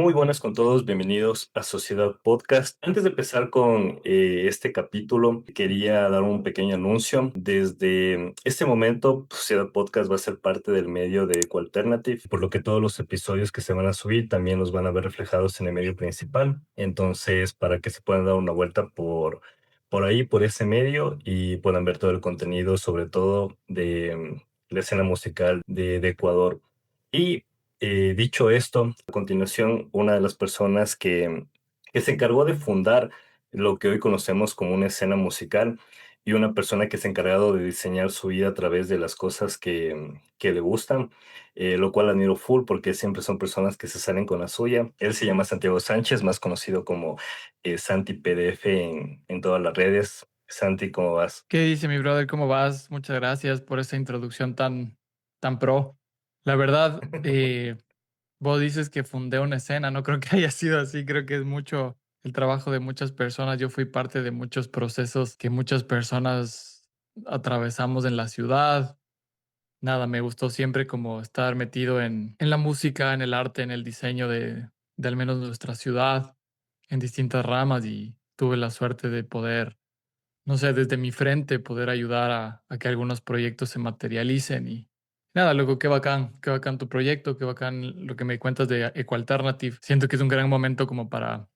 Muy buenas con todos, bienvenidos a Sociedad Podcast. Antes de empezar con este capítulo, quería dar un pequeño anuncio. Desde este momento, Sociedad Podcast va a ser parte del medio de Ecoalternative, por lo que todos los episodios que se van a subir también los van a ver reflejados en el medio principal. Entonces, para que se puedan dar una vuelta por ahí, por ese medio, y puedan ver todo el contenido, sobre todo de la escena musical de Ecuador. Y dicho esto, a continuación, una de las personas que se encargó de fundar lo que hoy conocemos como una escena musical y una persona que se ha encargado de diseñar su vida a través de las cosas que le gustan, lo cual admiro full porque siempre son personas que se salen con la suya. Él se llama Santiago Sánchez, más conocido como Santi PDF en todas las redes. Santi, ¿cómo vas? ¿Qué dice mi brother? ¿Cómo vas? Muchas gracias por esa introducción tan pro. La verdad, vos dices que fundé una escena, no creo que haya sido así, creo que es mucho el trabajo de muchas personas. Yo fui parte de muchos procesos que muchas personas atravesamos en la ciudad. Nada, me gustó siempre como estar metido en la música, en el arte, en el diseño de al menos nuestra ciudad, en distintas ramas y tuve la suerte de poder no sé, desde mi frente poder ayudar a que algunos proyectos se materialicen y nada, loco, qué bacán tu proyecto, qué bacán lo que me cuentas de Ecoalternative. Siento que es un gran momento como para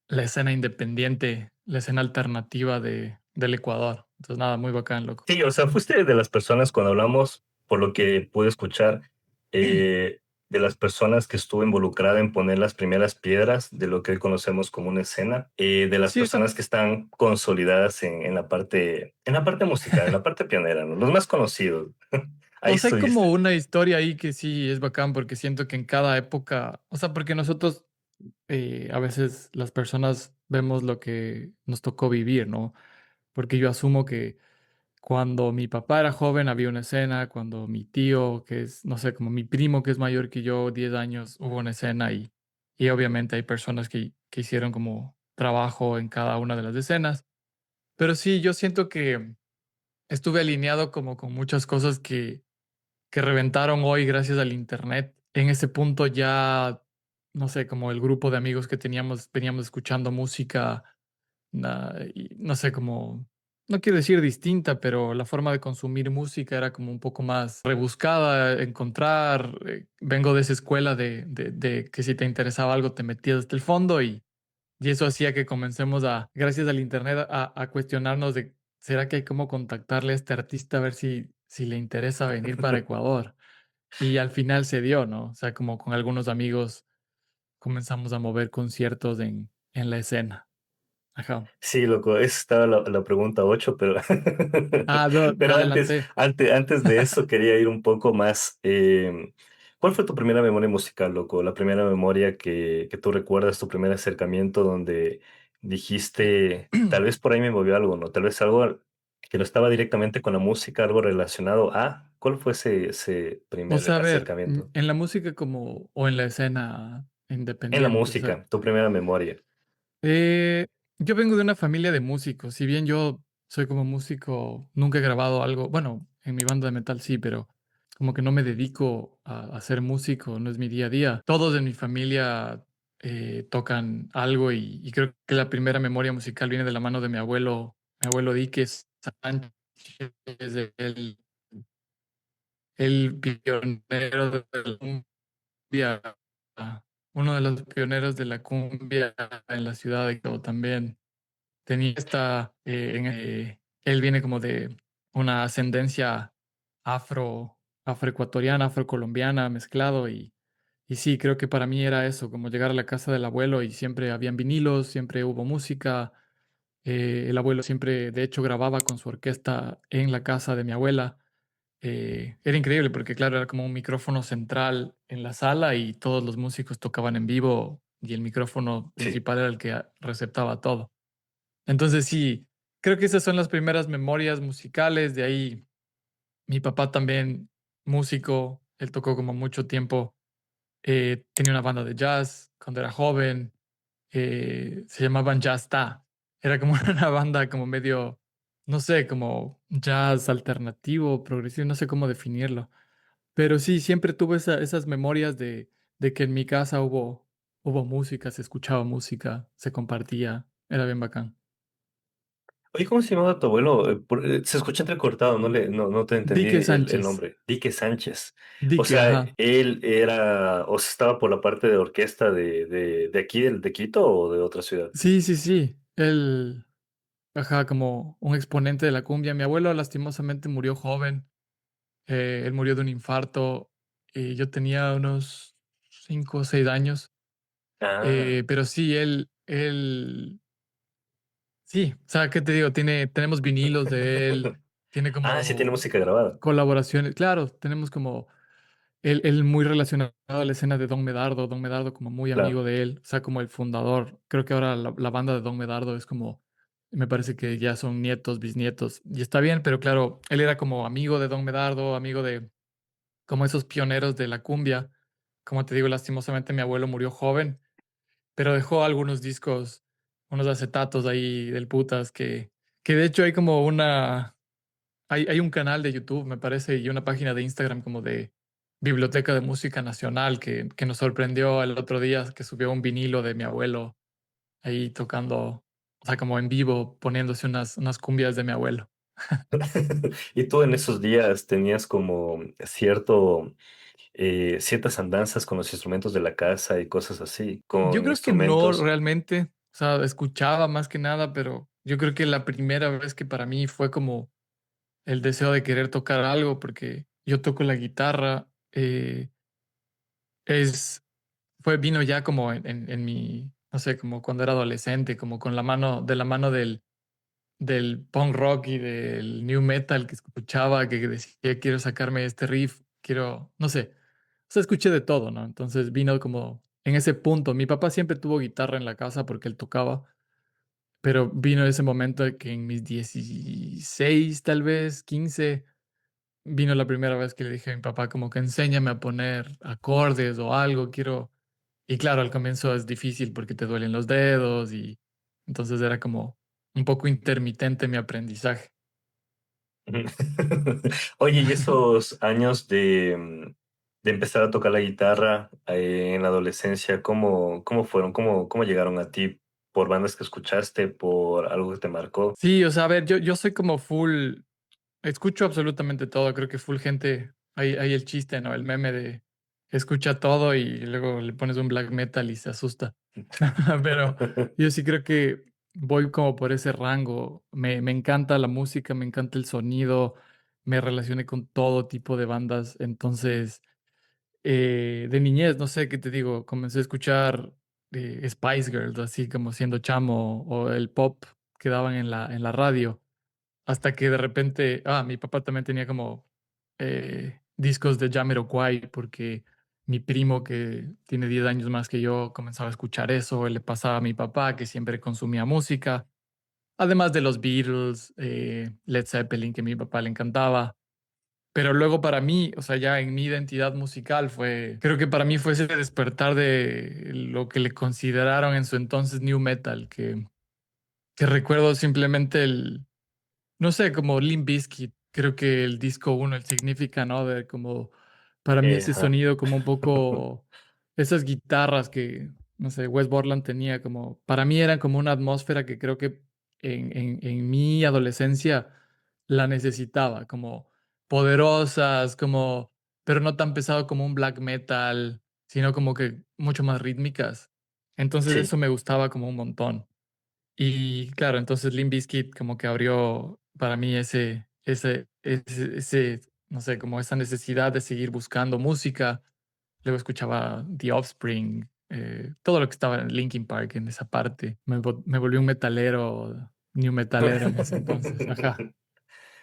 la escena independiente, la escena alternativa del Ecuador. Entonces, nada, muy bacán, loco. Sí, o sea, fuiste de las personas cuando hablamos, por lo que pude escuchar, de las personas que estuvo involucrada en poner las primeras piedras de lo que hoy conocemos como una escena, de las Sí, o sea, personas que están consolidadas en la parte musical, en la parte pionera, ¿no? Los más conocidos. Ahí o sea, hay como estuviste. una historia ahí que sí es bacán porque siento que en cada época, o sea, porque nosotros a veces las personas vemos lo que nos tocó vivir, ¿no? Porque yo asumo que cuando mi papá era joven había una escena, cuando mi tío, que es, no sé, como mi primo que es mayor que yo, 10 años, hubo una escena y obviamente hay personas que hicieron como trabajo en cada una de las escenas. Pero sí, yo siento que estuve alineado como con muchas cosas que reventaron hoy gracias al Internet. En ese punto ya, no sé, como el grupo de amigos que teníamos, veníamos escuchando música y no sé, como, no quiero decir distinta, pero la forma de consumir música era como un poco más rebuscada, encontrar. Vengo de esa escuela de que si te interesaba algo te metías hasta el fondo y eso hacía que comencemos gracias al internet, a cuestionarnos de, ¿será que hay cómo contactarle a este artista a ver si le interesa venir para Ecuador? Y al final se dio, ¿no? O sea, como con algunos amigos comenzamos a mover conciertos en la escena. Ajá. Sí, loco, esa estaba la pregunta 8, pero, Ah, me pero adelanté. antes de eso quería ir un poco más. ¿Cuál fue tu primera memoria musical, loco? La primera memoria que tú recuerdas, tu primer acercamiento donde dijiste, tal vez por ahí me movió algo, ¿no? Tal vez algo que no estaba directamente con la música, algo relacionado a. ¿Cuál fue ese O primer sea, a ver, acercamiento? en la música como o en la escena En la independiente, o sea, música, tu primera memoria. eh, yo vengo de una familia de músicos. Si bien yo soy como músico, nunca he grabado algo, bueno, en mi banda de metal sí, pero como que no me dedico a ser músico, no es mi día a día. Todos en mi familia tocan algo y creo que la primera memoria musical viene de la mano de mi abuelo Dique Sánchez, el pionero de la cumbia, uno de los pioneros de la cumbia en la ciudad de Quito también. Tenía él viene como de una ascendencia afroecuatoriana, afrocolombiana, mezclado y sí, creo que para mí era eso, como llegar a la casa del abuelo y siempre habían vinilos, siempre hubo música. El abuelo siempre, de hecho, grababa con su orquesta en la casa de mi abuela. Era increíble porque, claro, era como un micrófono central en la sala y todos los músicos tocaban en vivo y el micrófono Sí. principal era el que receptaba todo. Entonces sí, creo que esas son las primeras memorias musicales. De ahí, mi papá también, músico, él tocó como mucho tiempo, tenía una banda de jazz cuando era joven, se llamaban Jazz Ta. Era como una banda como medio, no sé, como jazz alternativo, progresivo, no sé cómo definirlo. Pero sí, siempre tuve esas memorias de que en mi casa hubo música, se escuchaba música, se compartía, era bien bacán. Oye, ¿cómo se llamaba tu abuelo? Se escucha entrecortado, no te entendí Dique el Sánchez, nombre. Dique Sánchez. O Dique, sea, ajá. él era, o sea, estaba por la parte de orquesta de aquí, de Quito o de otra ciudad. Sí, sí, sí, él, ajá, como un exponente de la cumbia. Mi abuelo lastimosamente murió joven, él murió de un infarto y yo tenía unos 5 o 6 años, Ah, pero sí, él, sí, o sea, ¿qué te digo? Tenemos vinilos de él, tiene ah, sí tiene como música grabada. colaboraciones, claro, tenemos como él muy relacionado a la escena de Don Medardo como muy amigo Claro. de él, o sea, como el fundador. Creo que ahora la banda de Don Medardo es como, me parece que ya son nietos, bisnietos, y está bien, pero claro, él era como amigo de Don Medardo, amigo de como esos pioneros de la cumbia. Como te digo, lastimosamente mi abuelo murió joven, pero dejó algunos discos, unos acetatos ahí del putas que de hecho hay como hay un canal de YouTube, me parece, y una página de Instagram como de Biblioteca de Música Nacional que nos sorprendió el otro día que subió un vinilo de mi abuelo ahí tocando, o sea, como en vivo, poniéndose unas cumbias de mi abuelo. Y tú en esos días tenías como ciertas andanzas con los instrumentos de la casa y cosas así, Yo con creo que no instrumentos. realmente, o sea, escuchaba más que nada, pero yo creo que la primera vez que para mí fue como el deseo de querer tocar algo, porque yo toco la guitarra, es vino ya como en mi, no sé, como cuando era adolescente, como con la mano, de la mano del punk rock y del new metal que escuchaba, que decía, quiero sacarme este riff, quiero, no sé, o sea, escuché de todo, ¿no? Entonces vino como en ese punto. Mi papá siempre tuvo guitarra en la casa porque él tocaba, pero vino ese momento de que en mis 16 tal vez, 15 vino la primera vez que le dije a mi papá como que enséñame a poner acordes o algo, quiero. Y claro, al comienzo es difícil porque te duelen los dedos y entonces era como un poco intermitente mi aprendizaje. Oye, y esos años de empezar a tocar la guitarra en la adolescencia, ¿cómo fueron? ¿Cómo llegaron a ti? ¿Por bandas que escuchaste? ¿Por algo que te marcó? Sí, o sea, a ver, yo soy como full, escucho absolutamente todo, creo que full gente, hay el chiste, ¿no? El meme de escucha todo y luego le pones un black metal y se asusta. Pero yo sí creo que voy como por ese rango. Me encanta la música, me encanta el sonido, me relacioné con todo tipo de bandas. Entonces, de niñez, no sé qué te digo, comencé a escuchar Spice Girls, así como siendo chamo, o el pop que daban en la radio. Hasta que de repente, mi papá también tenía como discos de Jamiroquai, porque mi primo que tiene 10 años más que yo comenzaba a escuchar eso, él le pasaba a mi papá que siempre consumía música, además de los Beatles, Led Zeppelin, que a mi papá le encantaba. Pero luego para mí, o sea, ya en mi identidad musical creo que para mí fue ese despertar de lo que le consideraron en su entonces New Metal, que recuerdo simplemente no sé, como Limp Bizkit, creo que el disco uno, el Significant Other, como para mí ese Ajá. sonido como un poco, esas guitarras que, no sé, Wes Borland tenía como, para mí eran como una atmósfera que creo que en mi adolescencia la necesitaba, como poderosas, como, pero no tan pesado como un black metal, sino como que mucho más rítmicas. Entonces Sí. eso me gustaba como un montón. Y claro, entonces Limp Bizkit como que abrió para mí no sé, como esa necesidad de seguir buscando música. Luego escuchaba The Offspring, todo lo que estaba en Linkin Park en esa parte. Me volví un metalero, new metalero en ese entonces. Ajá,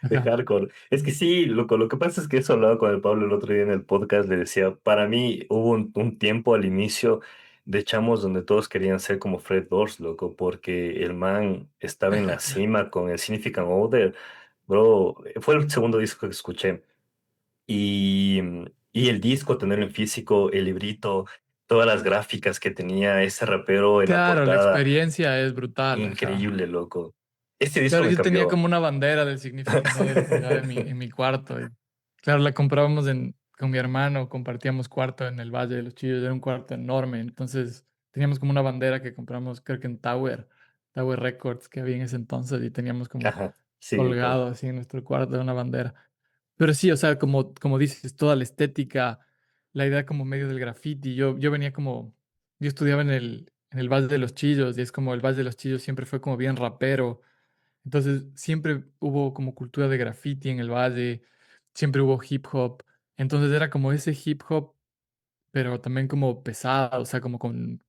De ajá. hardcore. Es que sí, lo que pasa es que eso hablaba con el Pablo el otro día en el podcast, le decía, para mí hubo un tiempo al inicio de chamos donde todos querían ser como Fred Durst, loco, porque el man estaba en la cima con el Significant Other, bro, fue el segundo disco que escuché, y, y el disco, tenerlo en físico, el librito, todas las gráficas que tenía ese rapero en la Claro, la portada, experiencia es brutal, ajá. increíble, loco. Este disco Claro, me yo tenía cambió. como una bandera del Significant Other colgada en mi cuarto. Claro, la comprábamos con mi hermano, compartíamos cuarto en el Valle de los Chillos, era un cuarto enorme. Entonces, teníamos como una bandera que compramos, creo que en Tower Records que había en ese entonces, y teníamos como Ajá, sí, igual. colgado así en nuestro cuarto una bandera. Pero sí, o sea, como dices, toda la estética, la idea como medio del graffiti. Yo venía como, yo estudiaba en el Valle de los Chillos, y es como el Valle de los Chillos siempre fue como bien rapero. Entonces siempre hubo como cultura de graffiti en el valle, siempre hubo hip hop. Entonces era como ese hip hop, pero también como pesado, o sea, como con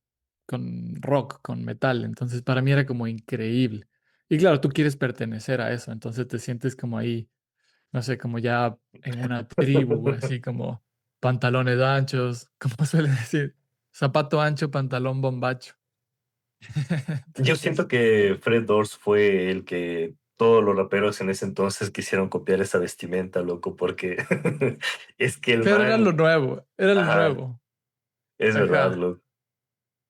rock, con metal. Entonces para mí era como increíble. Y claro, tú quieres pertenecer a eso, entonces te sientes como ahí, no sé, como ya en una tribu, así como pantalones anchos, como suele decir, zapato ancho, pantalón bombacho. Yo Entonces, siento que Fred Durst fue el que todos los raperos en ese entonces quisieron copiar esa vestimenta, loco, porque es que el pero man, era lo ajá, nuevo. es verdad, Ajá, loco.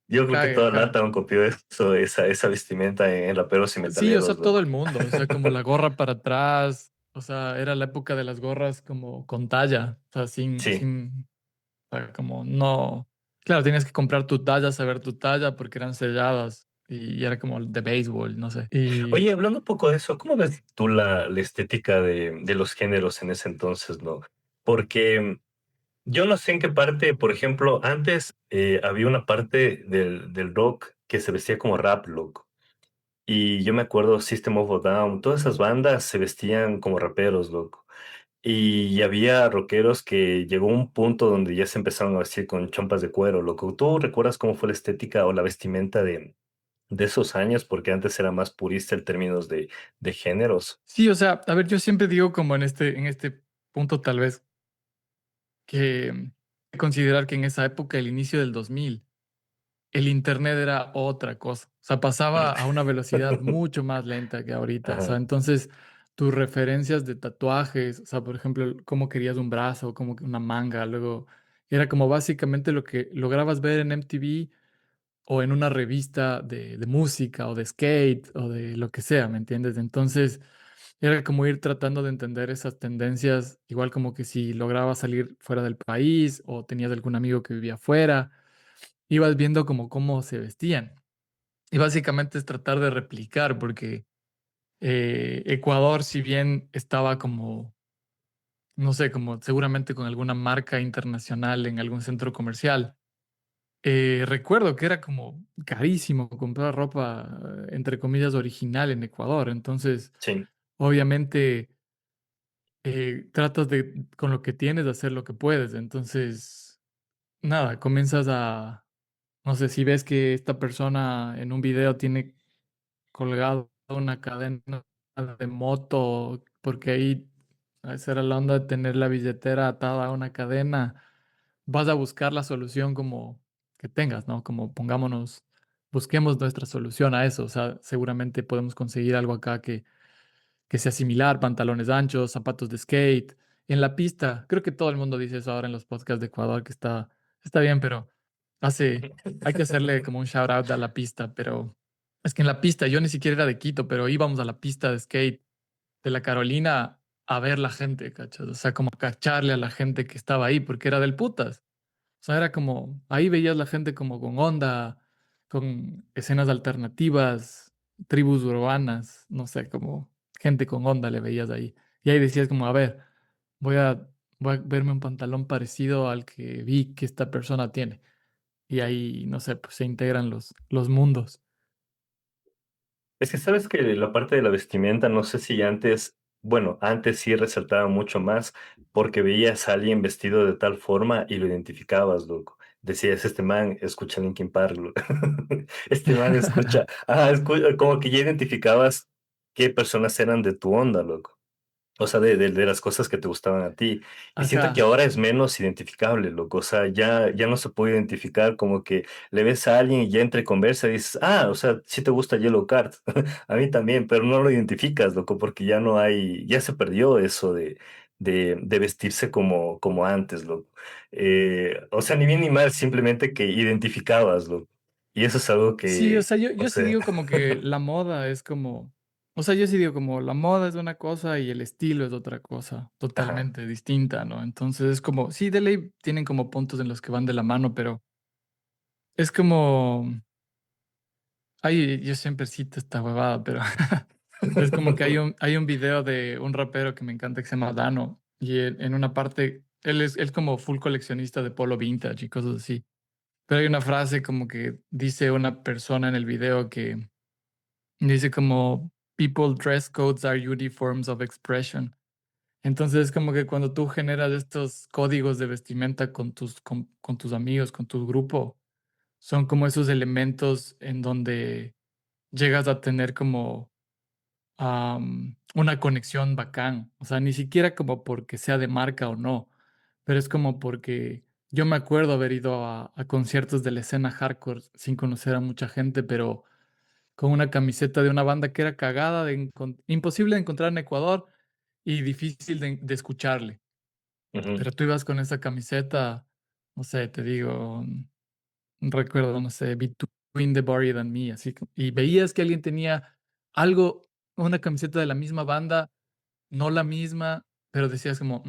Yo creo que ajá, toda ajá. Latam copió eso, esa vestimenta en raperos y Sí, o sea, metaleros, todo loco. el mundo, o sea, como la gorra para atrás, o sea, era la época de las gorras como con talla, o sea, Sí. o sea, como no, claro, tenías que comprar tu talla, saber tu talla, porque eran selladas, y era como de béisbol, no sé. Y Oye, hablando un poco de eso, ¿cómo ves tú la estética de los géneros en ese entonces, no? Porque yo no sé en qué parte, por ejemplo, antes había una parte del rock que se vestía como rap, loco. Y yo me acuerdo System of a Down, todas esas bandas se vestían como raperos, loco. Y había rockeros que llegó un punto donde ya se empezaron a vestir con chompas de cuero, loco. ¿Tú recuerdas cómo fue la estética o la vestimenta de esos años? Porque antes era más purista en términos de géneros. sí, o sea, a ver, yo siempre digo como en este punto tal vez que considerar que en esa época, el inicio del 2000 el internet era otra cosa. O sea, pasaba a una velocidad mucho más lenta que ahorita. O sea, Ajá. entonces tus referencias de tatuajes, o sea, por ejemplo, cómo querías un brazo, como que una manga, luego era como básicamente lo que lograbas ver en MTV o en una revista de música o de skate o de lo que sea, ¿me entiendes? Entonces era como ir tratando de entender esas tendencias, igual como que si lograbas salir fuera del país o tenías algún amigo que vivía fuera, ibas viendo como cómo se vestían. Y básicamente es tratar de replicar, porque Ecuador, si bien estaba como, no sé, como seguramente con alguna marca internacional en algún centro comercial, recuerdo que era como carísimo comprar ropa, entre comillas, original en Ecuador. Entonces, Sí. obviamente, tratas de, con lo que tienes, de hacer lo que puedes. Entonces, nada, comienzas a, no sé, si ves que esta persona en un video tiene colgado una cadena de moto, porque ahí esa era la onda de tener la billetera atada a una cadena, vas a buscar la solución como que tengas, ¿no? Como pongámonos, busquemos nuestra solución a eso. O sea, seguramente podemos conseguir algo acá que sea similar, pantalones anchos, zapatos de skate. En la pista, creo que todo el mundo dice eso ahora en los podcasts de Ecuador, que está bien, pero hace, hay que hacerle como un shout out a la pista. Pero es que en la pista, yo ni siquiera era de Quito, pero íbamos a la pista de skate de la Carolina a ver la gente, ¿cachas? O sea, como a cacharle a la gente que estaba ahí, porque era del putas. O sea, era como, ahí veías la gente como con onda, con escenas alternativas, tribus urbanas, no sé, como gente con onda le veías ahí. Y ahí decías como, a ver, voy a, voy a verme un pantalón parecido al que vi que esta persona tiene. Y ahí, no sé, pues se integran los mundos. Es que sabes que la parte de la vestimenta, no sé si antes, bueno, antes sí resaltaba mucho más porque veías a alguien vestido de tal forma y lo identificabas, loco. Decías, este man escucha Linkin Park, loco. Este man escucha, como que ya identificabas qué personas eran de tu onda, loco. O sea, de las cosas que te gustaban a ti. Y siento que Ajá, ahora es menos identificable, loco. O sea, ya no se puede identificar como que le ves a alguien y ya entre conversa y dices, ah, o sea, sí te gusta Yellow Card. A mí también, pero no lo identificas, loco, porque ya no hay, ya se perdió eso de vestirse como antes, loco. O sea, ni bien ni mal, simplemente que identificabas, loco. Y eso es algo sí, o que, sea, yo, no yo sí sé. digo como que la moda es como, o sea, yo sí digo como la moda es una cosa y el estilo es otra cosa, Ajá. totalmente distinta, ¿no? Entonces es como, sí, de ley tienen como puntos en los que van de la mano, pero es como, ay, yo siempre cito esta huevada, pero es como que hay un video de un rapero que me encanta que se llama Dano y en una parte, él es como full coleccionista de polo vintage y cosas así. Pero hay una frase como que dice una persona en el video que dice como people dress codes are uniforms of expression. Entonces es como que cuando tú generas estos códigos de vestimenta con tus amigos, con tu grupo, son como esos elementos en donde llegas a tener como una conexión bacán. O sea, ni siquiera como porque sea de marca o no, pero es como porque yo me acuerdo haber ido a conciertos de la escena hardcore sin conocer a mucha gente, pero con una camiseta de una banda que era cagada, imposible de encontrar en Ecuador y difícil de escucharle. Ujú. Pero tú ibas con esa camiseta, no sé, te digo, recuerdo, no sé, Between the Buried and Me, así, y veías que alguien tenía algo, una camiseta de la misma banda, no la misma, pero decías como,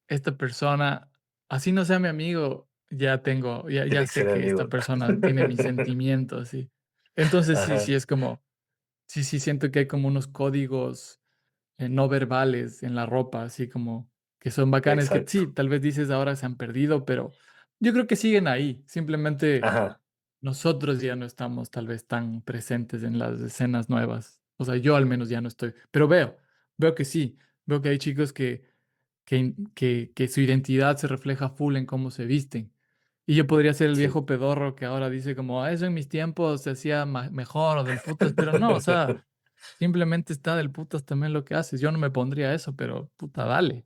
esta persona, así no sea mi amigo, ya Tiene que sé ser que esta amigo. persona tiene mis sentimientos, así. Entonces sí, Ajá, sí, es como, sí, siento que hay como unos códigos no verbales en la ropa, así como que son bacanes, que sí, exacto. tal vez dices ahora se han perdido, pero yo creo que siguen ahí. Simplemente Ajá, nosotros ya no estamos tal vez tan presentes en las escenas nuevas. O sea, yo al menos ya no estoy, pero veo que sí, veo que hay chicos que su identidad se refleja full en cómo se visten. Y yo podría ser el sí. viejo pedorro que ahora dice como, eso en mis tiempos se hacía mejor o del putas, pero no, o sea, simplemente está del putas también lo que haces. Yo no me pondría eso, pero puta, dale.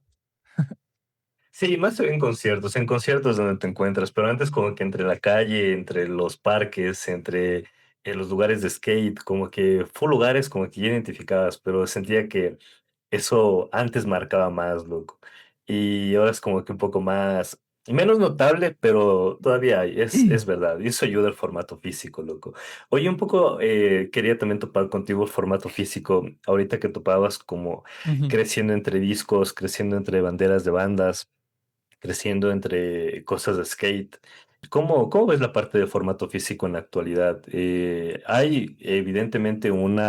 Sí, más en conciertos donde te encuentras, pero antes como que entre la calle, entre los parques, entre los lugares de skate, como que fue lugares como que ya identificabas, pero sentía que eso antes marcaba más, loco. Y ahora es como que un poco más, menos notable, pero todavía hay, es verdad. Y eso ayuda al formato físico, loco. Oye, un poco quería también topar contigo el formato físico, ahorita que topabas como Ujú. creciendo entre discos, creciendo entre banderas de bandas, creciendo entre cosas de skate. ¿Cómo ves la parte de formato físico en la actualidad? Hay evidentemente un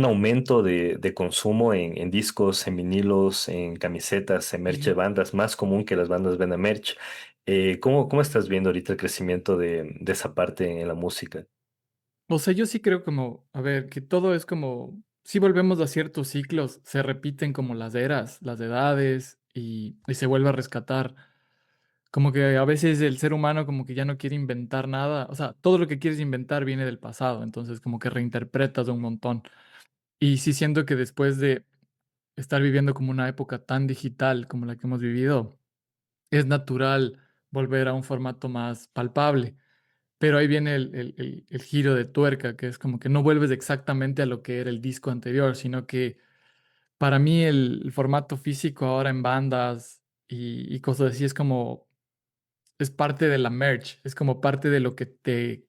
aumento de consumo en discos, en vinilos, en camisetas, en merch de bandas, más común que las bandas vendan merch. ¿Cómo estás viendo ahorita el crecimiento de esa parte en la música? O sea, yo sí creo como, a ver, que todo es como, si volvemos a ciertos ciclos, se repiten como las eras, las edades y se vuelve a rescatar. Como que a veces el ser humano como que ya no quiere inventar nada, o sea, todo lo que quieres inventar viene del pasado, entonces como que reinterpretas un montón. Y sí siento que después de estar viviendo como una época tan digital como la que hemos vivido, es natural volver a un formato más palpable. Pero ahí viene el giro de tuerca, que es como que no vuelves exactamente a lo que era el disco anterior, sino que para mí el formato físico ahora en bandas y cosas así es parte de la merch, es como parte de lo que te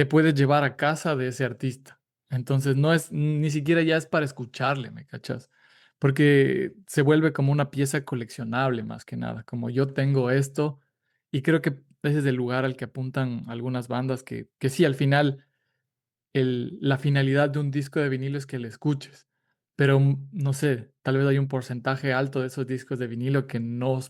puedes llevar a casa de ese artista. Entonces no es, ni siquiera ya es para escucharle, ¿me cachas? Porque se vuelve como una pieza coleccionable más que nada, como yo tengo esto y creo que ese es el lugar al que apuntan algunas bandas que sí, al final la finalidad de un disco de vinilo es que le escuches, pero no sé, tal vez hay un porcentaje alto de esos discos de vinilo que no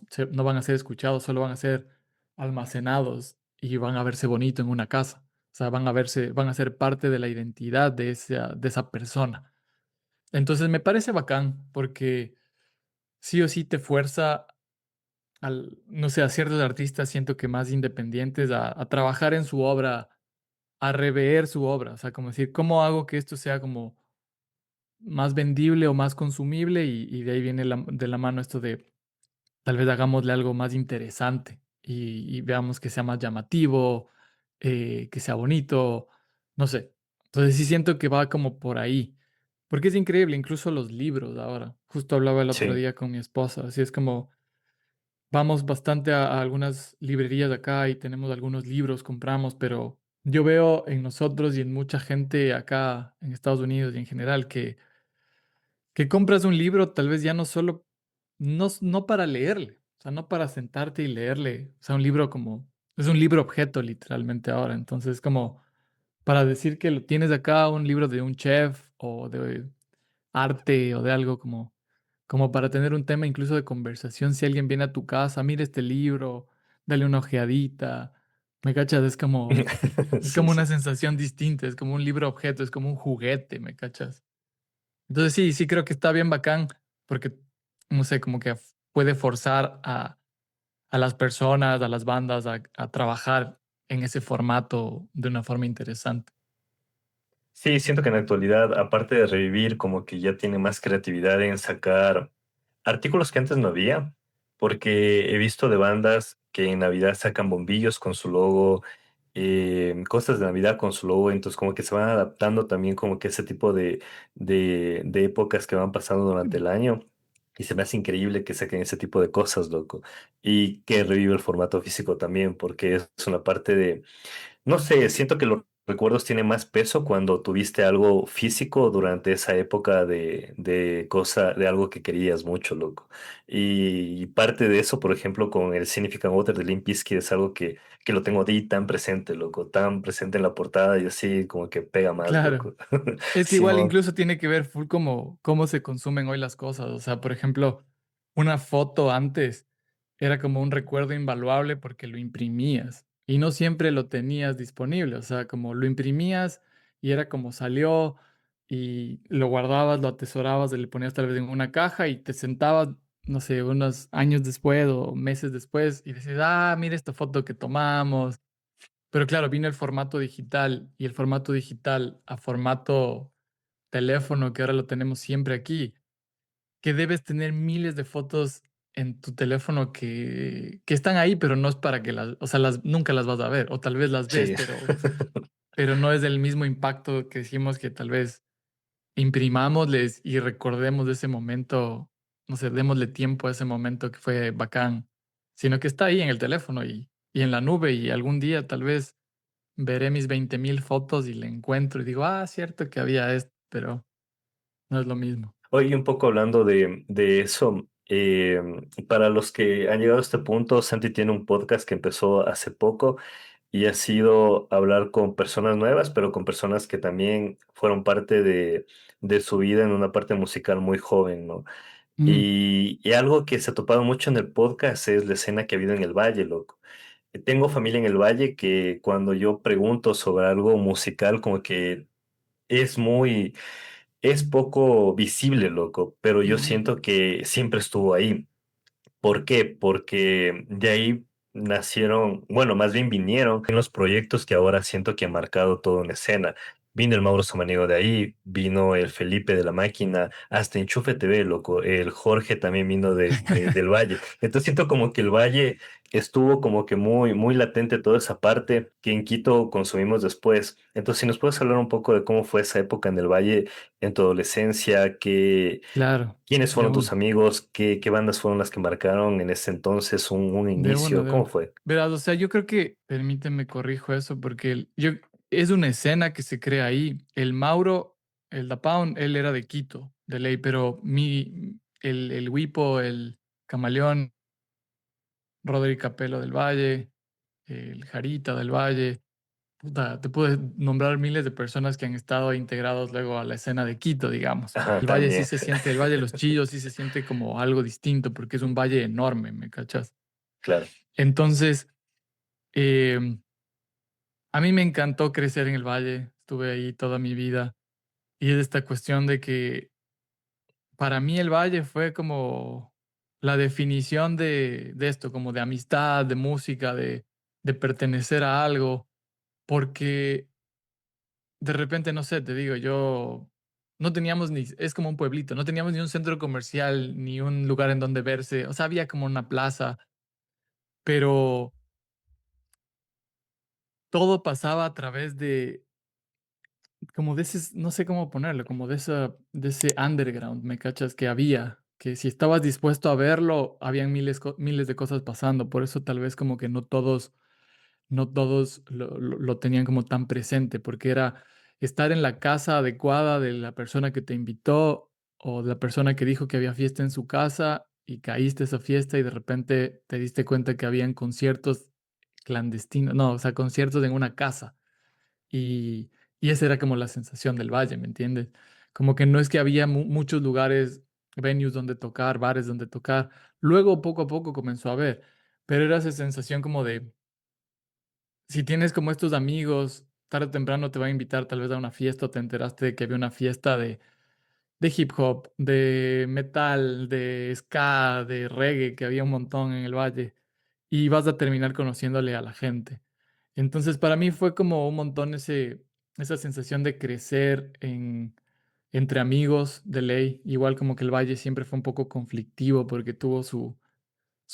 van a ser escuchados, solo van a ser almacenados y van a verse bonito en una casa. O sea, van a ser parte de la identidad de esa persona. Entonces me parece bacán porque sí o sí te fuerza no sé, a ciertos artistas siento que más independientes a trabajar en su obra, a rever su obra. O sea, como decir, ¿cómo hago que esto sea como más vendible o más consumible? Y de ahí viene de la mano esto de tal vez hagámosle algo más interesante y veamos que sea más llamativo, que sea bonito, no sé. Entonces sí siento que va como por ahí, porque es increíble, incluso los libros ahora. Justo hablaba el otro Sí, día con mi esposa, así es como vamos bastante a algunas librerías de acá y tenemos algunos libros, compramos, pero yo veo en nosotros y en mucha gente acá en Estados Unidos y en general que compras un libro tal vez ya no solo, no para leerle, o sea, no para sentarte y leerle, o sea, un libro como Es un libro objeto literalmente ahora. Entonces, como para decir que lo tienes acá, un libro de un chef o de arte o de algo como para tener un tema incluso de conversación, si alguien viene a tu casa, mira este libro, dale una ojeadita, ¿me cachas? Es Sí, como una sí. sensación distinta, es como un libro objeto, es como un juguete, ¿me cachas? Entonces sí, sí creo que está bien bacán porque, no sé, como que puede forzar a las personas, a las bandas a trabajar en ese formato de una forma interesante. Sí, siento que en la actualidad, aparte de revivir, como que ya tiene más creatividad en sacar artículos que antes no había, porque he visto de bandas que en Navidad sacan bombillos con su logo, cosas de Navidad con su logo, entonces como que se van adaptando también como que ese tipo de épocas que van pasando durante el año. Y se me hace increíble que saquen ese tipo de cosas, loco. Y que revive el formato físico también, porque es una parte de no sé, siento que los recuerdos tienen más peso cuando tuviste algo físico durante esa época de cosa, de algo que querías mucho, loco. Y parte de eso, por ejemplo, con el Significant Other de Limp Bizkit es algo que lo tengo ahí tan presente, loco, tan presente en la portada y así como que pega más, Claro. loco. Es que igual Simón. incluso tiene que ver full como cómo se consumen hoy las cosas. O sea, por ejemplo, una foto antes era como un recuerdo invaluable porque lo imprimías y no siempre lo tenías disponible. O sea, como lo imprimías y era como salió y lo guardabas, lo atesorabas, le ponías tal vez en una caja y te sentabas, no sé, unos años después o meses después y decías, ah, mira esta foto que tomamos. Pero claro, vino el formato digital y el formato digital a formato teléfono, que ahora lo tenemos siempre aquí, que debes tener miles de fotos en tu teléfono que están ahí, pero no es para que las, o sea, nunca las vas a ver, o tal vez las ves, Sí. pero no es del mismo impacto que decimos que tal vez imprimámosles y recordemos de ese momento, no sé, démosle tiempo a ese momento que fue bacán, sino que está ahí en el teléfono y en la nube y algún día tal vez veré mis 20.000 fotos y le encuentro y digo, ah, cierto que había esto, pero no es lo mismo. Oye, un poco hablando de eso, para los que han llegado a este punto, Santi tiene un podcast que empezó hace poco y ha sido hablar con personas nuevas, pero con personas que también fueron parte de su vida en una parte musical muy joven, ¿no? Mm, Y algo que se ha topado mucho en el podcast es la escena que ha habido en el Valle, loco. Tengo familia en el Valle que cuando yo pregunto sobre algo musical, como que es muy, es poco visible, loco, pero yo ujú. siento que siempre estuvo ahí. ¿Por qué? Porque de ahí nacieron, bueno, más bien vinieron en los proyectos que ahora siento que han marcado toda una escena. Vino el Mauro Samaniego de ahí, vino el Felipe de la Máquina, hasta Enchufe TV, loco. El Jorge también vino del Valle. Entonces siento como que el Valle estuvo como que muy, muy latente toda esa parte que en Quito consumimos después. Entonces, si nos puedes hablar un poco de cómo fue esa época en el Valle, en tu adolescencia, que Claro, ¿quiénes de fueron tus una, amigos? ¿Qué bandas fueron las que marcaron en ese entonces un de una, inicio? de ¿Cómo una. fue? Verás, o sea, yo creo que, permíteme corrijo eso, porque es una escena que se crea ahí. El Mauro, el Da Pound, él era de Quito, de ley, pero el Wipo, el Camaleón, Roderick Capello del Valle, el Jarita del Valle. Puta, te puedes nombrar miles de personas que han estado integrados luego a la escena de Quito, digamos. Ajá, El valle sí también, se siente, el Valle de los Chillos sí se siente como algo distinto porque es un valle enorme, ¿me cachas? claro. Entonces, eh, a mí me encantó crecer en el valle, estuve ahí toda mi vida y es esta cuestión de que para mí el valle fue como la definición de esto, como de amistad, de música, de pertenecer a algo, porque de repente, no sé, te digo, yo no teníamos ni, es como un pueblito, no teníamos ni un centro comercial, ni un lugar en donde verse, o sea, había como una plaza, pero todo pasaba a través de, como de ese, no sé cómo ponerlo, como de ese underground, ¿me cachas? Que había, que si estabas dispuesto a verlo, habían miles de cosas pasando, por eso tal vez como que no todos lo tenían como tan presente, porque era estar en la casa adecuada de la persona que te invitó o de la persona que dijo que había fiesta en su casa y caíste a esa fiesta y de repente te diste cuenta que habían conciertos clandestinos, no, o sea, conciertos en una casa. Y, y esa era como la sensación del valle, ¿me entiendes? Como que no es que había muchos lugares, venues donde tocar, bares donde tocar. Luego, poco a poco comenzó a haber, pero era esa sensación como de, si tienes como estos amigos, tarde o temprano te van a invitar tal vez a una fiesta o te enteraste de que había una fiesta de hip hop, de metal, de ska, de reggae, que había un montón en el valle, y vas a terminar conociéndole a la gente. Entonces, para mí fue como un montón esa sensación de crecer entre amigos de ley, igual como que el valle siempre fue un poco conflictivo porque tuvo su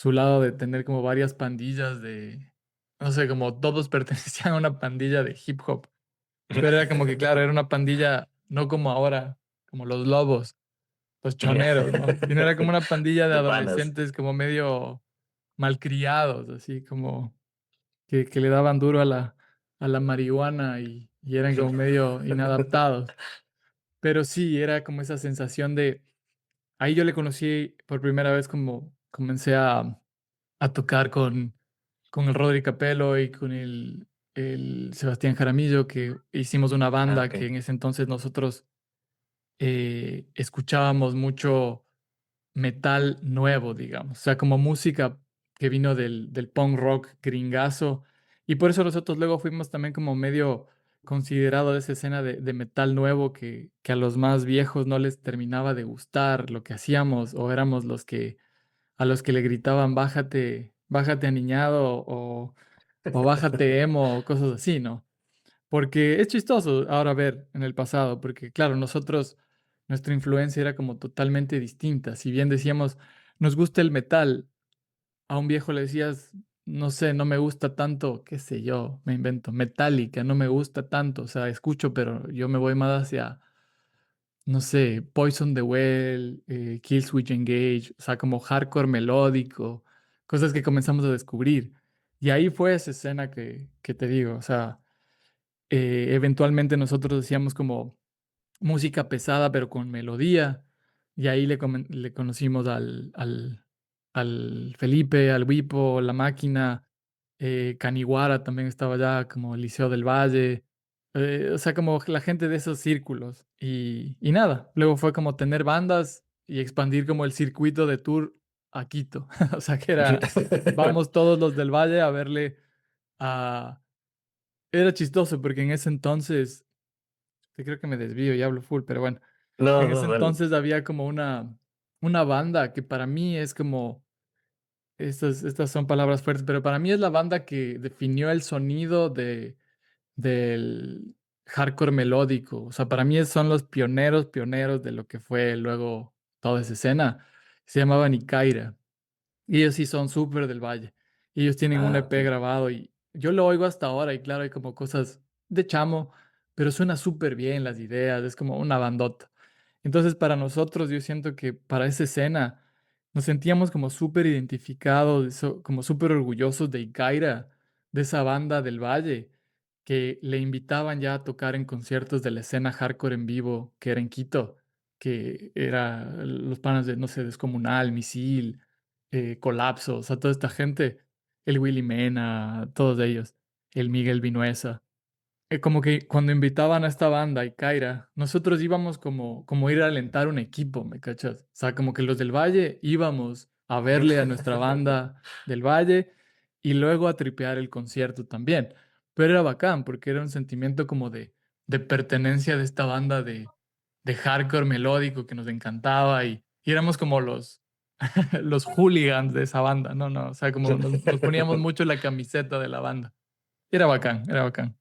lado de tener como varias pandillas de, no sé, como todos pertenecían a una pandilla de hip hop, pero era como que, claro, era una pandilla no como ahora, como los lobos, los choneros, ¿no? Sino era como una pandilla de De panas. adolescentes como medio malcriados, así como que le daban duro a la marihuana y eran como medio inadaptados. Pero sí, era como esa sensación de, ahí yo le conocí por primera vez como comencé a tocar con el Rodri Capello y con el Sebastián Jaramillo, que hicimos una Ah, banda ok. que en ese entonces nosotros escuchábamos mucho metal nuevo, digamos, o sea, como música que vino del punk rock gringazo. Y por eso nosotros luego fuimos también como medio considerado de esa escena de metal nuevo que a los más viejos no les terminaba de gustar lo que hacíamos o éramos los que a los que le gritaban bájate, bájate aniñado o bájate emo o cosas así, ¿no? Porque es chistoso ahora ver en el pasado, porque claro, nosotros, nuestra influencia era como totalmente distinta. Si bien decíamos, nos gusta el metal, a un viejo le decías, no sé, no me gusta tanto, qué sé yo, me invento, Metallica, no me gusta tanto, o sea, escucho, pero yo me voy más hacia, no sé, Poison the Well, Killswitch Engage, o sea, como hardcore melódico, cosas que comenzamos a descubrir. Y ahí fue esa escena que te digo, o sea eventualmente nosotros decíamos como música pesada pero con melodía y ahí le conocimos al Felipe, al Wipo, La Máquina, Caniguara también estaba allá, como Liceo del Valle, o sea, como la gente de esos círculos y nada, luego fue como tener bandas y expandir como el circuito de tour a Quito, o sea que era, vamos todos los del Valle a verle a era chistoso porque en ese entonces, te creo que me desvío y hablo full, pero bueno, No, en no, ese dale. entonces había como una banda que para mí es como, estas son palabras fuertes, pero para mí es la banda que definió el sonido del hardcore melódico. O sea, para mí son los pioneros de lo que fue luego toda esa escena. Se llamaban Ikaira. Y ellos sí son súper del valle. Y ellos tienen un Ah, ok. EP grabado y yo lo oigo hasta ahora y claro, hay como cosas de chamo, pero suena súper bien las ideas, es como una bandota. Entonces para nosotros yo siento que para esa escena nos sentíamos como súper identificados, como súper orgullosos de Ikaira, de esa banda del valle, que le invitaban ya a tocar en conciertos de la escena hardcore en vivo que era en Quito, que era los panas de, no sé, Descomunal, Misil Colapso, o sea, toda esta gente, el Willy Mena, todos ellos, el Miguel Vinuesa. Como que cuando invitaban a esta banda y Kaira, nosotros íbamos como ir a alentar un equipo, ¿me cachas? O sea, como que los del Valle íbamos a verle a nuestra banda del Valle y luego a tripear el concierto también. Pero era bacán porque era un sentimiento como de pertenencia de esta banda de hardcore melódico que nos encantaba y éramos como los hooligans de esa banda, no, no, o sea, como nos poníamos mucho la camiseta de la banda. Y era bacán, era bacán.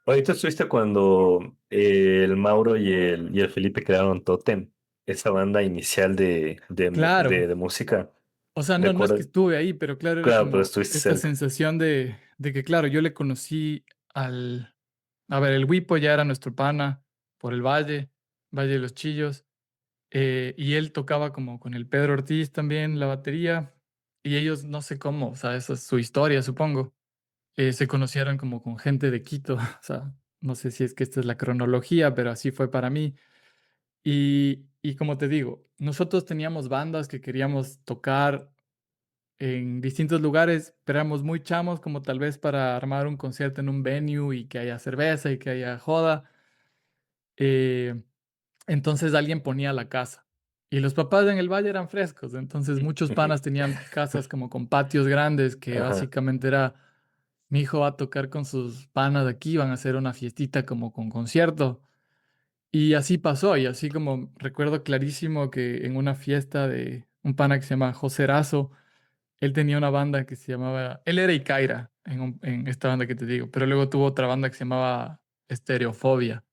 Ahorita estuviste cuando el Mauro y el Felipe crearon Totem, esa banda inicial Claro, de música. o sea, no es que ¿Recuerdas? estuve ahí, pero claro, era Claro, pero como estuviste esta cerca. sensación de que, claro, yo le conocí a ver, el Wipo ya era nuestro pana por el Valle, Valle de los Chillos, y él tocaba como con el Pedro Ortiz también la batería, y ellos no sé cómo, o sea, esa es su historia, supongo, se conocieron como con gente de Quito, o sea, no sé si es que esta es la cronología, pero así fue para mí. Y como te digo, nosotros teníamos bandas que queríamos tocar en distintos lugares, pero éramos muy chamos, como tal vez para armar un concierto en un venue y que haya cerveza y que haya joda. Eh, entonces alguien ponía la casa. Y los papás en el valle eran frescos, entonces muchos panas tenían casas como con patios grandes, que Ajá. básicamente era, mi hijo va a tocar con sus panas de aquí, van a hacer una fiestita como con concierto. Y así pasó, y así como recuerdo clarísimo que en una fiesta de un pana que se llama José Razo, él tenía una banda que se llamaba, él era Ikaira en esta banda que te digo, pero luego tuvo otra banda que se llamaba Estereofobia,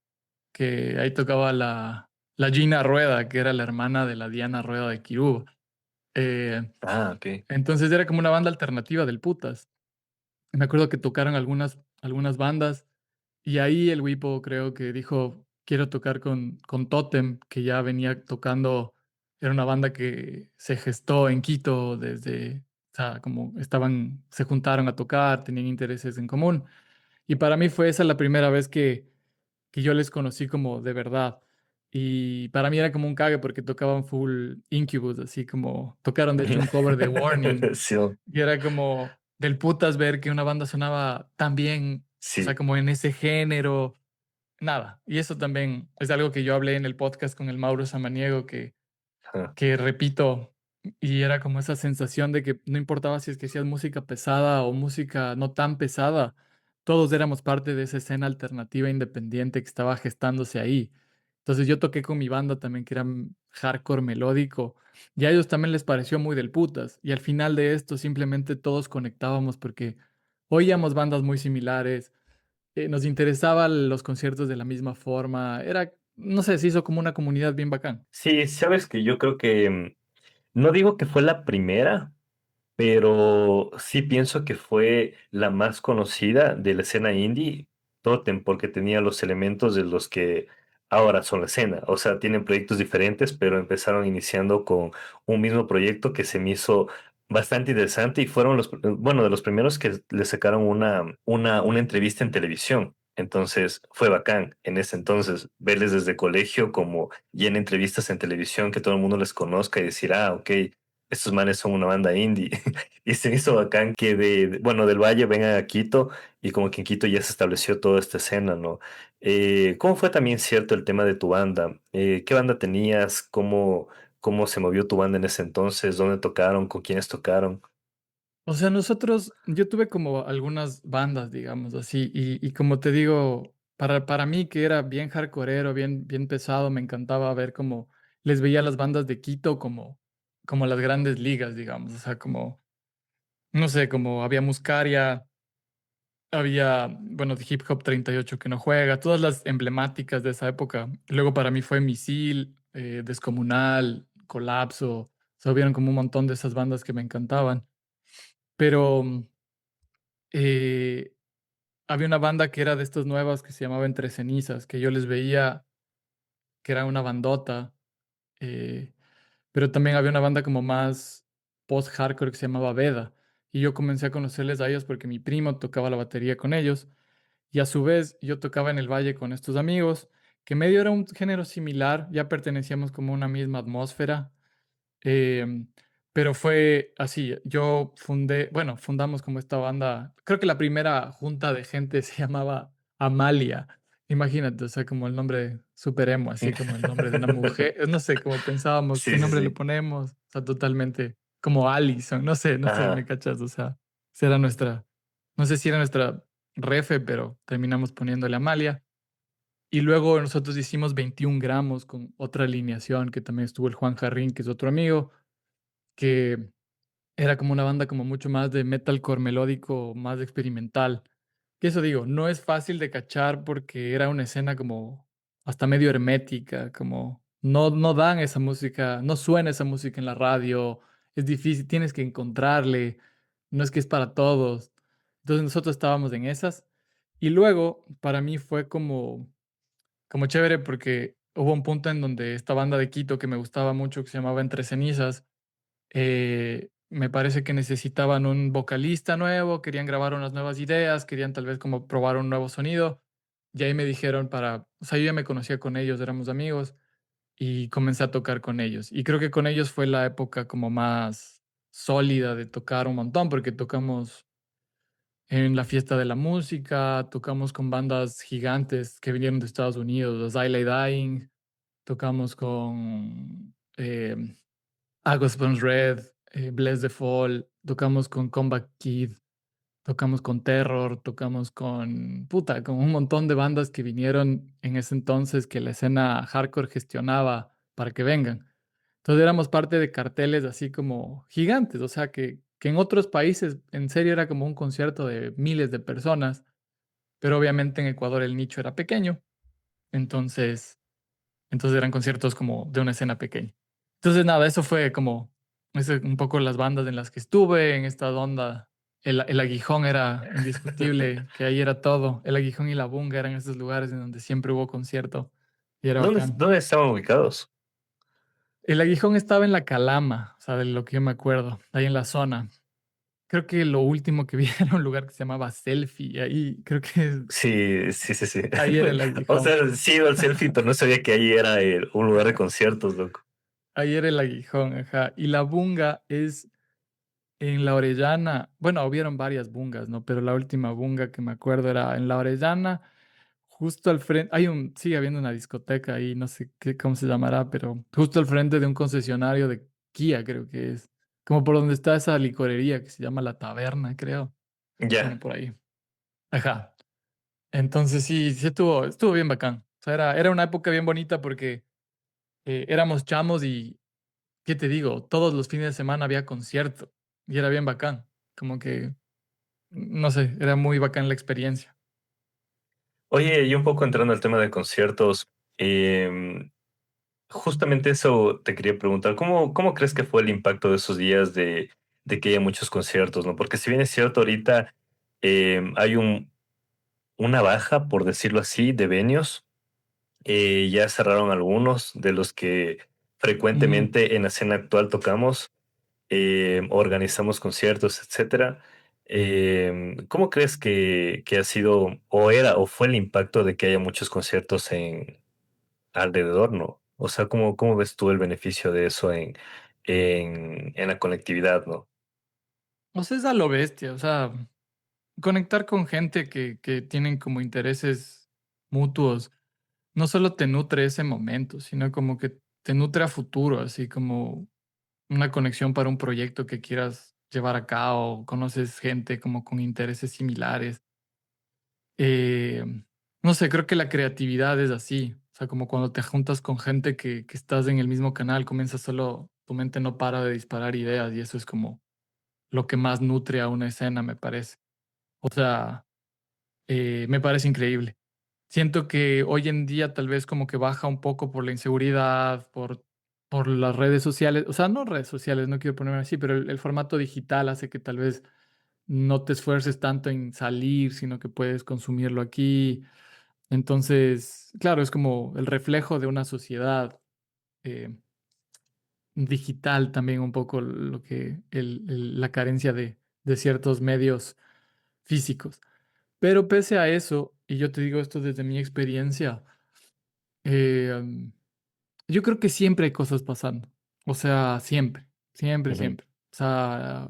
que ahí tocaba la Gina Rueda, que era la hermana de la Diana Rueda de Kiruba. Eh, Ah, ok. entonces era como una banda alternativa del putas. Me acuerdo que tocaron algunas bandas y ahí el Wipo creo que dijo, quiero tocar con Totem, que ya venía tocando, era una banda que se gestó en Quito desde, o sea, como estaban, se juntaron a tocar, tenían intereses en común. Y para mí fue esa la primera vez que yo les conocí como de verdad. Y para mí era como un cague porque tocaban full Incubus, así como tocaron de hecho un cover de Warning. Sí, Y era como del putas ver que una banda sonaba tan bien, o sea, sí. como en ese género, nada. Y eso también es algo que yo hablé en el podcast con el Mauro Samaniego, Ajá. que repito, y era como esa sensación de que no importaba si es que hacías música pesada o música no tan pesada, todos éramos parte de esa escena alternativa independiente que estaba gestándose ahí. Entonces yo toqué con mi banda también, que era hardcore melódico, y a ellos también les pareció muy del putas. Y al final de esto simplemente todos conectábamos porque oíamos bandas muy similares, nos interesaban los conciertos de la misma forma, era, no sé, se hizo como una comunidad bien bacán. Sí, sabes que yo creo que no digo que fue la primera, pero sí pienso que fue la más conocida de la escena indie, Totem, porque tenía los elementos de los que ahora son la escena. O sea, tienen proyectos diferentes, pero empezaron iniciando con un mismo proyecto que se me hizo bastante interesante y fueron bueno, de los primeros que le sacaron una entrevista en televisión. Entonces fue bacán en ese entonces verles desde colegio como y en entrevistas en televisión que todo el mundo les conozca y decir, ah, ok, estos manes son una banda indie. Y se me hizo bacán que bueno, del Valle vengan a Quito y como que en Quito ya se estableció toda esta escena, ¿no? ¿Cómo fue también cierto el tema de tu banda? ¿Qué banda tenías? ¿Cómo se movió tu banda en ese entonces? ¿Dónde tocaron? ¿Con quiénes tocaron? O sea, nosotros, yo tuve como algunas bandas, digamos así, y como te digo, para mí que era bien hardcoreero, bien pesado, me encantaba ver cómo les veía las bandas de Quito como las grandes ligas, digamos, o sea, como, no sé, como había Muscaria, había, bueno, de Hip Hop 38 que no juega, todas las emblemáticas de esa época. Luego para mí fue Misil, Descomunal, Colapso, o sea, hubieron como un montón de esas bandas que me encantaban, pero... eh, había una banda que era de estas nuevas que se llamaba Entre Cenizas, que yo les veía que era una bandota, eh, pero también había una banda como más post-hardcore que se llamaba Veda. Y yo comencé a conocerles a ellos porque mi primo tocaba la batería con ellos. Y a su vez yo tocaba en el valle con estos amigos, que medio era un género similar, ya pertenecíamos como a una misma atmósfera. Em, pero fue así, yo fundé, bueno, fundamos como esta banda, creo que la primera junta de gente se llamaba Amalia, imagínate, o sea, como el nombre super emo, así como el nombre de una mujer, no sé, como pensábamos, ¿qué Sí, sí, nombre le sí. ponemos? O sea, totalmente como Allison, no sé, me Ajá. cachas, o sea, esa era nuestra, no sé si era nuestra refe, pero terminamos poniéndole Amalia. Y luego nosotros hicimos 21 gramos con otra alineación que también estuvo el Juan Jarrín, que es otro amigo que era como una banda como mucho más de metalcore melódico, más experimental. Que eso digo, no es fácil de cachar porque era una escena como hasta medio hermética, como no dan esa música, no suena esa música en la radio, es difícil, tienes que encontrarle, no es que es para todos. Entonces nosotros estábamos en esas y luego para mí fue como chévere porque hubo un punto en donde esta banda de Quito que me gustaba mucho, que se llamaba Entre Cenizas, me parece que necesitaban un vocalista nuevo, querían grabar unas nuevas ideas, querían tal vez como probar un nuevo sonido. Y ahí me dijeron o sea, yo ya me conocía con ellos, éramos amigos y comencé a tocar con ellos. Y creo que con ellos fue la época como más, sólida de tocar un montón, porque tocamos en la Fiesta de la Música, tocamos con bandas gigantes que vinieron de Estados Unidos, los I Dying, tocamos con Agos Burns Red, Bless the Fall, tocamos con Combat Kid, tocamos con Terror, tocamos con, puta, con un montón de bandas que vinieron en ese entonces que la escena hardcore gestionaba para que vengan. Entonces éramos parte de carteles así como gigantes, o sea que en otros países en serio era como un concierto de miles de personas, pero obviamente en Ecuador el nicho era pequeño, entonces, entonces eran conciertos como de una escena pequeña. Entonces nada, eso fue como un poco las bandas en las que estuve, en esta onda. El Aguijón era indiscutible, que ahí era todo. El Aguijón y la Bunga eran esos lugares en donde siempre hubo concierto y era bacán. ¿Dónde estaban ubicados? El Aguijón estaba en la Calama, o sea, de lo que yo me acuerdo, ahí en la zona. Creo que lo último que vi era un lugar que se llamaba Selfie, y ahí creo que Sí, sí, sí, sí. ahí era el O Aguijón. sea, sí iba al selfie, pero no sabía que ahí era un lugar de conciertos, loco. Ahí era el Aguijón, ajá. Y la Bunga es en La Orellana. Bueno, hubieron varias bungas, ¿no? Pero la última bunga que me acuerdo era en La Orellana, justo al frente. Sigue habiendo una discoteca ahí, no sé cómo se llamará, pero justo al frente de un concesionario de Kia, creo que es. Como por donde está esa licorería que se llama La Taberna, creo. Bueno, Ya. por ahí. Ajá. Entonces sí, sí estuvo bien bacán. O sea, era una época bien bonita porque éramos chamos y, ¿qué te digo? Todos los fines de semana había concierto y era bien bacán. Como que, no sé, era muy bacán la experiencia. Oye, y un poco entrando al tema de conciertos, em, justamente eso te quería preguntar, ¿cómo crees que fue el impacto de esos días de que haya muchos conciertos, ¿no? Porque si bien es cierto, ahorita hay una baja, por decirlo así, de venues, ya cerraron algunos de los que Ujú. frecuentemente en la escena actual tocamos, organizamos conciertos, etcétera. ¿Cómo crees que ha sido, o era, o fue el impacto de que haya muchos conciertos alrededor, ¿no? O sea, ¿cómo ves tú el beneficio de eso en la conectividad, ¿no? O sea, es a lo bestia, o sea, conectar con gente que tienen como intereses mutuos, no solo te nutre ese momento, sino como que te nutre a futuro, así como una conexión para un proyecto que quieras llevar a cabo, conoces gente como con intereses similares. Eh, no sé, creo que la creatividad es así. O sea, como cuando te juntas con gente que estás en el mismo canal, comienzas solo, tu mente no para de disparar ideas y eso es como lo que más nutre a una escena, me parece. O sea, me parece increíble. Siento que hoy en día tal vez como que baja un poco por la inseguridad, por las redes sociales. O sea, no redes sociales, no quiero ponerme así, pero el formato digital hace que tal vez no te esfuerces tanto en salir, sino que puedes consumirlo aquí. Entonces, claro, es como el reflejo de una sociedad eh, digital también un poco lo que la carencia de ciertos medios físicos. Pero pese a eso, y yo te digo esto desde mi experiencia, eh, yo creo que siempre hay cosas pasando. O sea, siempre, siempre, Ujú. siempre. O sea,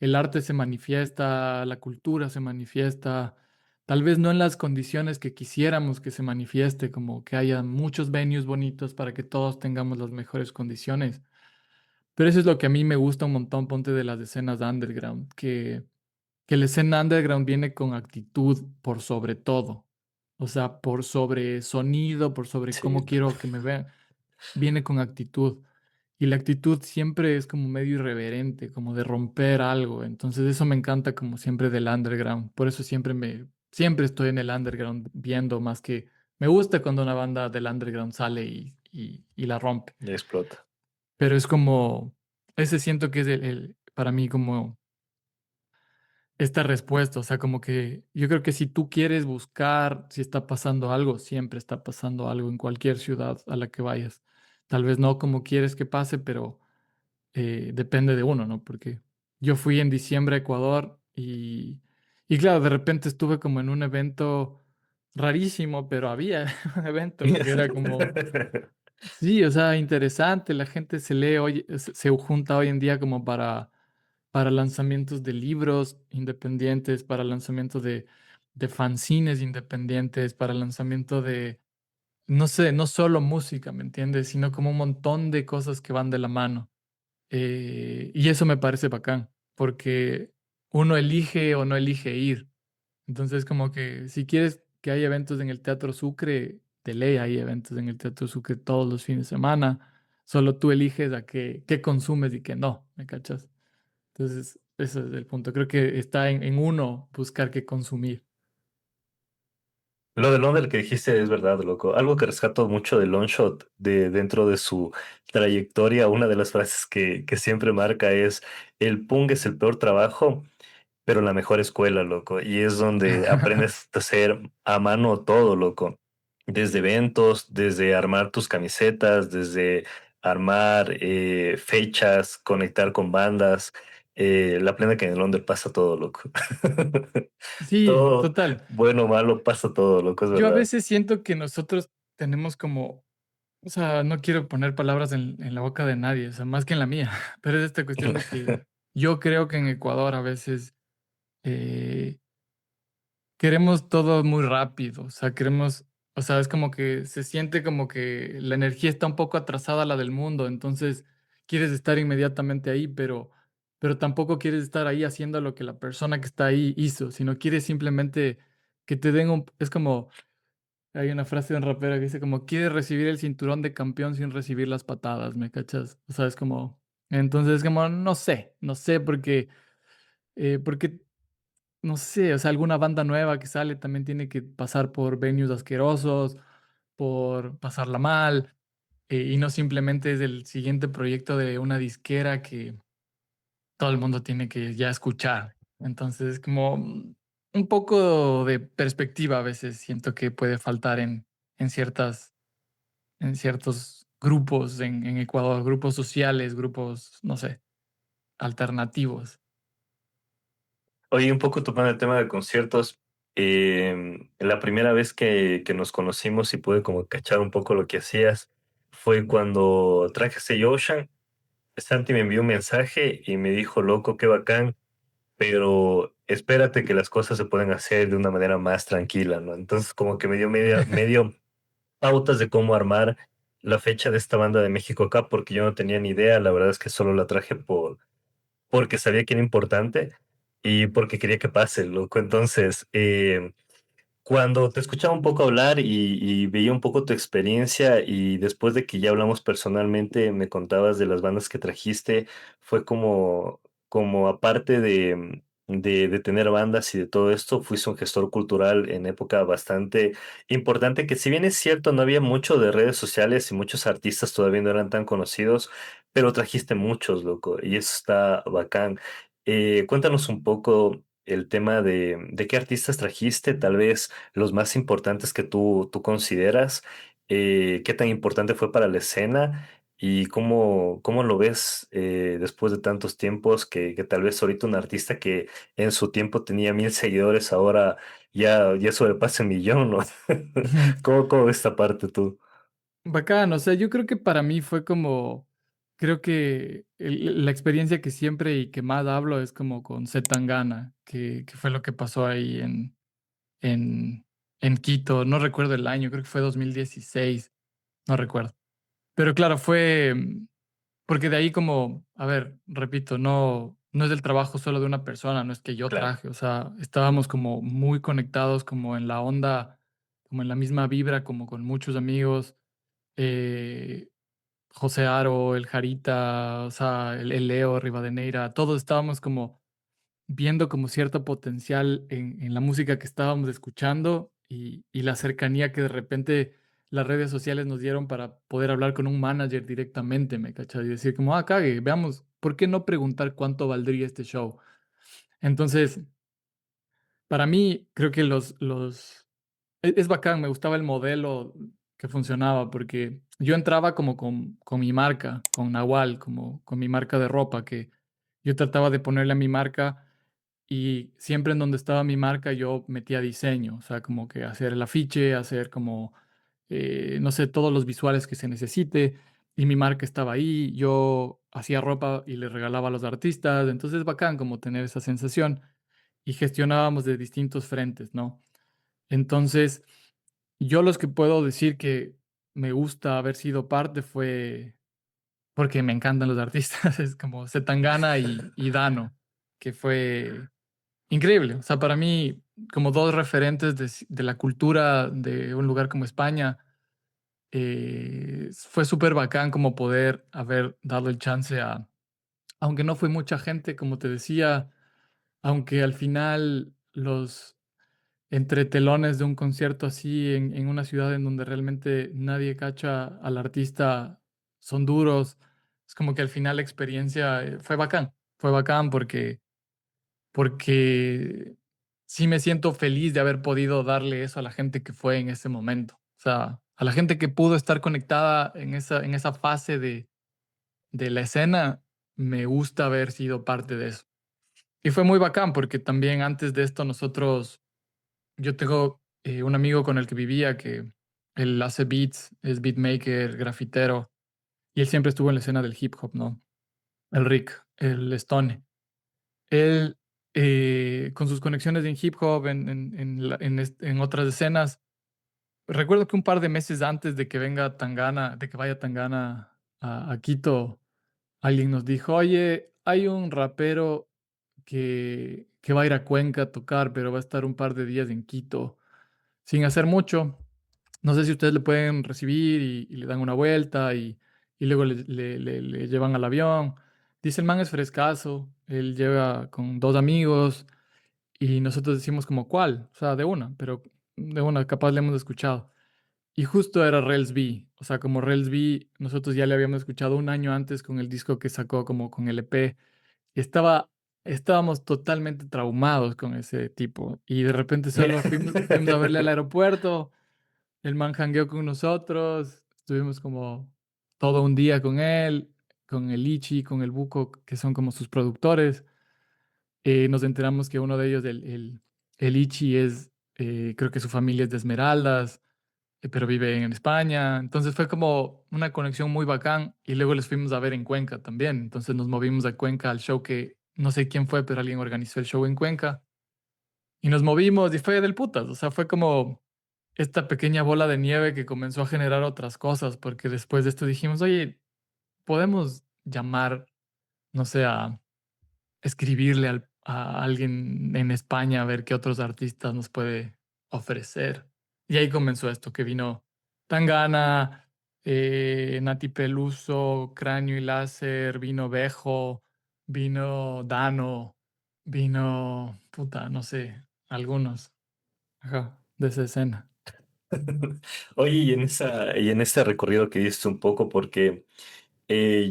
el arte se manifiesta, la cultura se manifiesta, tal vez no en las condiciones que quisiéramos que se manifieste, como que haya muchos venues bonitos para que todos tengamos las mejores condiciones. Pero eso es lo que a mí me gusta un montón, ponte de las escenas underground, que la escena underground viene con actitud por sobre todo. O sea, por sobre sonido, por sobre Sí, cómo quiero que me vean, viene con actitud. Y la actitud siempre es como medio irreverente, como de romper algo. Entonces eso me encanta como siempre del underground. Por eso siempre estoy en el underground viendo más que me gusta cuando una banda del underground sale y la rompe. ya explota. Pero es como, ese siento que es para mí como esta respuesta. O sea, como que yo creo que si tú quieres buscar si está pasando algo, siempre está pasando algo en cualquier ciudad a la que vayas. Tal vez no como quieres que pase, pero depende de uno, ¿no? Porque yo fui en diciembre a Ecuador y claro, de repente estuve como en un evento rarísimo, pero había un evento que era como, sí, o sea, interesante, la gente se lee hoy, se junta hoy en día como para para lanzamientos de libros independientes, para lanzamiento de fanzines independientes, para lanzamiento de, no sé, no solo música, ¿me entiendes? Sino como un montón de cosas que van de la mano. Y eso me parece bacán, porque uno elige o no elige ir. Entonces, como que si quieres que haya eventos en el Teatro Sucre, de ley hay eventos en el Teatro Sucre todos los fines de semana. Solo tú eliges a qué consumes y qué no, ¿me cachas? Entonces, ese es el punto. Creo que está en uno buscar qué consumir. Lo de Londres que dijiste es verdad, loco. Algo que rescato mucho de Longshot de dentro de su trayectoria, una de las frases que siempre marca es el punk es el peor trabajo, pero la mejor escuela, loco. Y es donde aprendes a hacer a mano todo, loco. Desde eventos, desde armar tus camisetas, desde armar fechas, conectar con bandas. La plena que en Londres pasa todo, loco. Sí, Todo, total. bueno o malo, pasa todo, loco, es Yo a verdad. veces siento que nosotros tenemos como, o sea, no quiero poner palabras en la boca de nadie, o sea, más que en la mía, pero es esta cuestión de que yo creo que en Ecuador a veces eh, queremos todo muy rápido, o sea, queremos, o sea, es como que se siente como que la energía está un poco atrasada a la del mundo, entonces quieres estar inmediatamente ahí, pero tampoco quieres estar ahí haciendo lo que la persona que está ahí hizo, sino quieres simplemente que te den un, es como, hay una frase de un rapero que dice como, quieres recibir el cinturón de campeón sin recibir las patadas, ¿me cachas? O sea, es como, entonces como, no sé, porque no sé, o sea, alguna banda nueva que sale también tiene que pasar por venues asquerosos, por pasarla mal, y no simplemente es el siguiente proyecto de una disquera que todo el mundo tiene que ya escuchar. Entonces, como un poco de perspectiva a veces siento que puede faltar en en ciertos grupos en Ecuador, grupos sociales, grupos, no sé, alternativos. Oye, un poco tocando el tema de conciertos, la primera vez que nos conocimos y pude como cachar un poco lo que hacías fue cuando traje ese Ocean. Santi me envió un mensaje y me dijo, loco, qué bacán, pero espérate que las cosas se pueden hacer de una manera más tranquila, ¿no? Entonces como que me dio medio pautas de cómo armar la fecha de esta banda de México acá, porque yo no tenía ni idea, la verdad es que solo la traje porque sabía que era importante y porque quería que pase, loco. Entonces, cuando te escuchaba un poco hablar y veía un poco tu experiencia y después de que ya hablamos personalmente, me contabas de las bandas que trajiste, fue como aparte de tener bandas y de todo esto, fuiste un gestor cultural en época bastante importante, que si bien es cierto, no había mucho de redes sociales y muchos artistas todavía no eran tan conocidos, pero trajiste muchos, loco, y eso está bacán. Cuéntanos un poco el tema de qué artistas trajiste, tal vez los más importantes que tú consideras, qué tan importante fue para la escena y cómo lo ves después de tantos tiempos que tal vez ahorita un artista que en su tiempo tenía 1,000 seguidores, ahora ya sobrepasa 1,000,000, ¿no? ¿Cómo ves esta parte tú? Bacán, o sea, yo creo que para mí fue como, creo que la experiencia que siempre y que más hablo es como con C. Tangana, que fue lo que pasó ahí en, en Quito, no recuerdo el año, creo que fue 2016, no recuerdo. Pero claro, fue porque de ahí como, a ver, repito, no es el trabajo solo de una persona, no es que yo Claro. traje, o sea, estábamos como muy conectados, como en la onda, como en la misma vibra, como con muchos amigos. eh, José Aro, el Jarita, o sea, el Leo Rivadeneira, todos estábamos como viendo como cierto potencial en la música que estábamos escuchando y la cercanía que de repente las redes sociales nos dieron para poder hablar con un manager directamente, ¿me cachas? Y decir como, ah, cague, veamos, ¿por qué no preguntar cuánto valdría este show? Entonces, para mí, creo que es bacán, me gustaba el modelo que funcionaba, porque yo entraba como con mi marca, con Nahual, como con mi marca de ropa, que yo trataba de ponerle a mi marca y siempre en donde estaba mi marca yo metía diseño, o sea, como que hacer el afiche, hacer como, no sé, todos los visuales que se necesite, y mi marca estaba ahí, yo hacía ropa y le regalaba a los artistas. Entonces es bacán como tener esa sensación y gestionábamos de distintos frentes, ¿no? Entonces, yo los que puedo decir que me gusta haber sido parte fue porque me encantan los artistas, es como Zetangana y Dano, que fue increíble. O sea, para mí, como dos referentes de la cultura de un lugar como España, fue súper bacán como poder haber dado el chance a, aunque no fue mucha gente, como te decía, aunque al final los entretelones de un concierto así en una ciudad en donde realmente nadie cacha al artista son duros. Es como que al final la experiencia fue bacán porque sí me siento feliz de haber podido darle eso a la gente que fue en ese momento. O sea, a la gente que pudo estar conectada en esa fase de la escena, me gusta haber sido parte de eso. Y fue muy bacán porque también antes de esto yo tengo un amigo con el que vivía que él hace beats, es beatmaker, grafitero, y él siempre estuvo en la escena del hip hop, ¿no? El Rick, el Stone. Él, con sus conexiones en hip hop, en otras escenas, recuerdo que un par de meses antes de que venga Tangana, de que vaya Tangana a Quito, alguien nos dijo, oye, hay un rapero que va a ir a Cuenca a tocar, pero va a estar un par de días en Quito sin hacer mucho. No sé si ustedes le pueden recibir y le dan una vuelta y luego le llevan al avión. Dice el man es frescazo, él llega con dos amigos y nosotros decimos como cuál, o sea, de una, pero de una, capaz le hemos escuchado. Y justo era Rels B, o sea, como Rels B, nosotros ya le habíamos escuchado un año antes con el disco que sacó como con el EP y estábamos totalmente traumados con ese tipo y de repente solo fuimos a verle al aeropuerto. El man jangueó con nosotros, estuvimos como todo un día con él, con el Ichi, con el Buco, que son como sus productores. Nos enteramos que uno de ellos, el Ichi, creo que su familia es de Esmeraldas, pero vive en España. Entonces fue como una conexión muy bacán y luego les fuimos a ver en Cuenca también. Entonces nos movimos a Cuenca al show que no sé quién fue, pero alguien organizó el show en Cuenca. Y nos movimos y fue del putas, o sea, fue como esta pequeña bola de nieve que comenzó a generar otras cosas, porque después de esto dijimos, oye, podemos llamar, no sé, a escribirle a alguien en España a ver qué otros artistas nos puede ofrecer. Y ahí comenzó esto, que vino Tangana, Nati Peluso, Cráneo y Láser, vino Bejo, vino Dano, vino, puta, no sé, algunos. Ajá, de esa escena. Oye, y en este recorrido que diste un poco, porque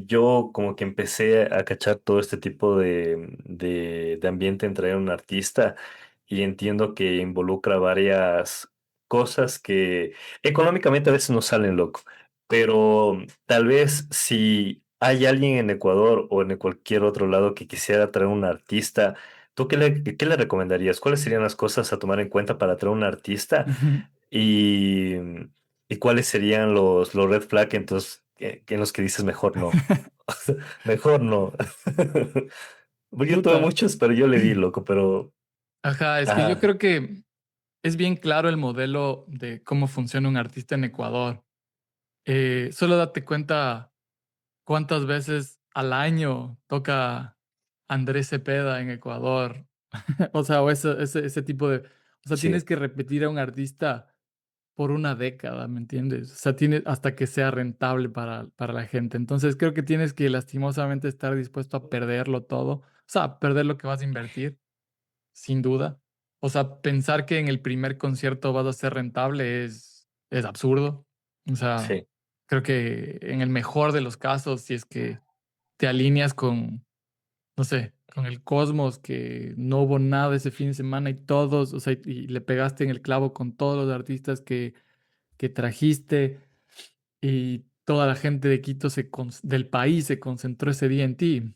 yo como que empecé a cachar todo este tipo de ambiente entre un artista y entiendo que involucra varias cosas que económicamente a veces no salen loco, pero tal vez si hay alguien en Ecuador o en cualquier otro lado que quisiera traer un artista, ¿tú qué le recomendarías? ¿Cuáles serían las cosas a tomar en cuenta para traer un artista? Ujú. Y, y cuáles serían los red flag entonces en los que dices mejor no. Mejor no. Porque yo tuve Puta. muchos, pero yo le di loco, pero Ajá, es que yo ajá, creo que es bien claro el modelo de cómo funciona un artista en Ecuador. Solo date cuenta cuántas veces al año toca Andrés Cepeda en Ecuador. O sea, o ese tipo de... O sea, tienes sí, que repetir a un artista por una década, ¿me entiendes? O sea, tiene hasta que sea rentable para la gente. Entonces, creo que tienes que lastimosamente estar dispuesto a perderlo todo. O sea, perder lo que vas a invertir sin duda. O sea, pensar que en el primer concierto vas a ser rentable es absurdo. O sea, sí. creo que en el mejor de los casos, si es que te alineas con, no sé, con el Cosmos, que no hubo nada ese fin de semana y todos, o sea, y le pegaste en el clavo con todos los artistas que trajiste y toda la gente de Quito del país se concentró ese día en ti.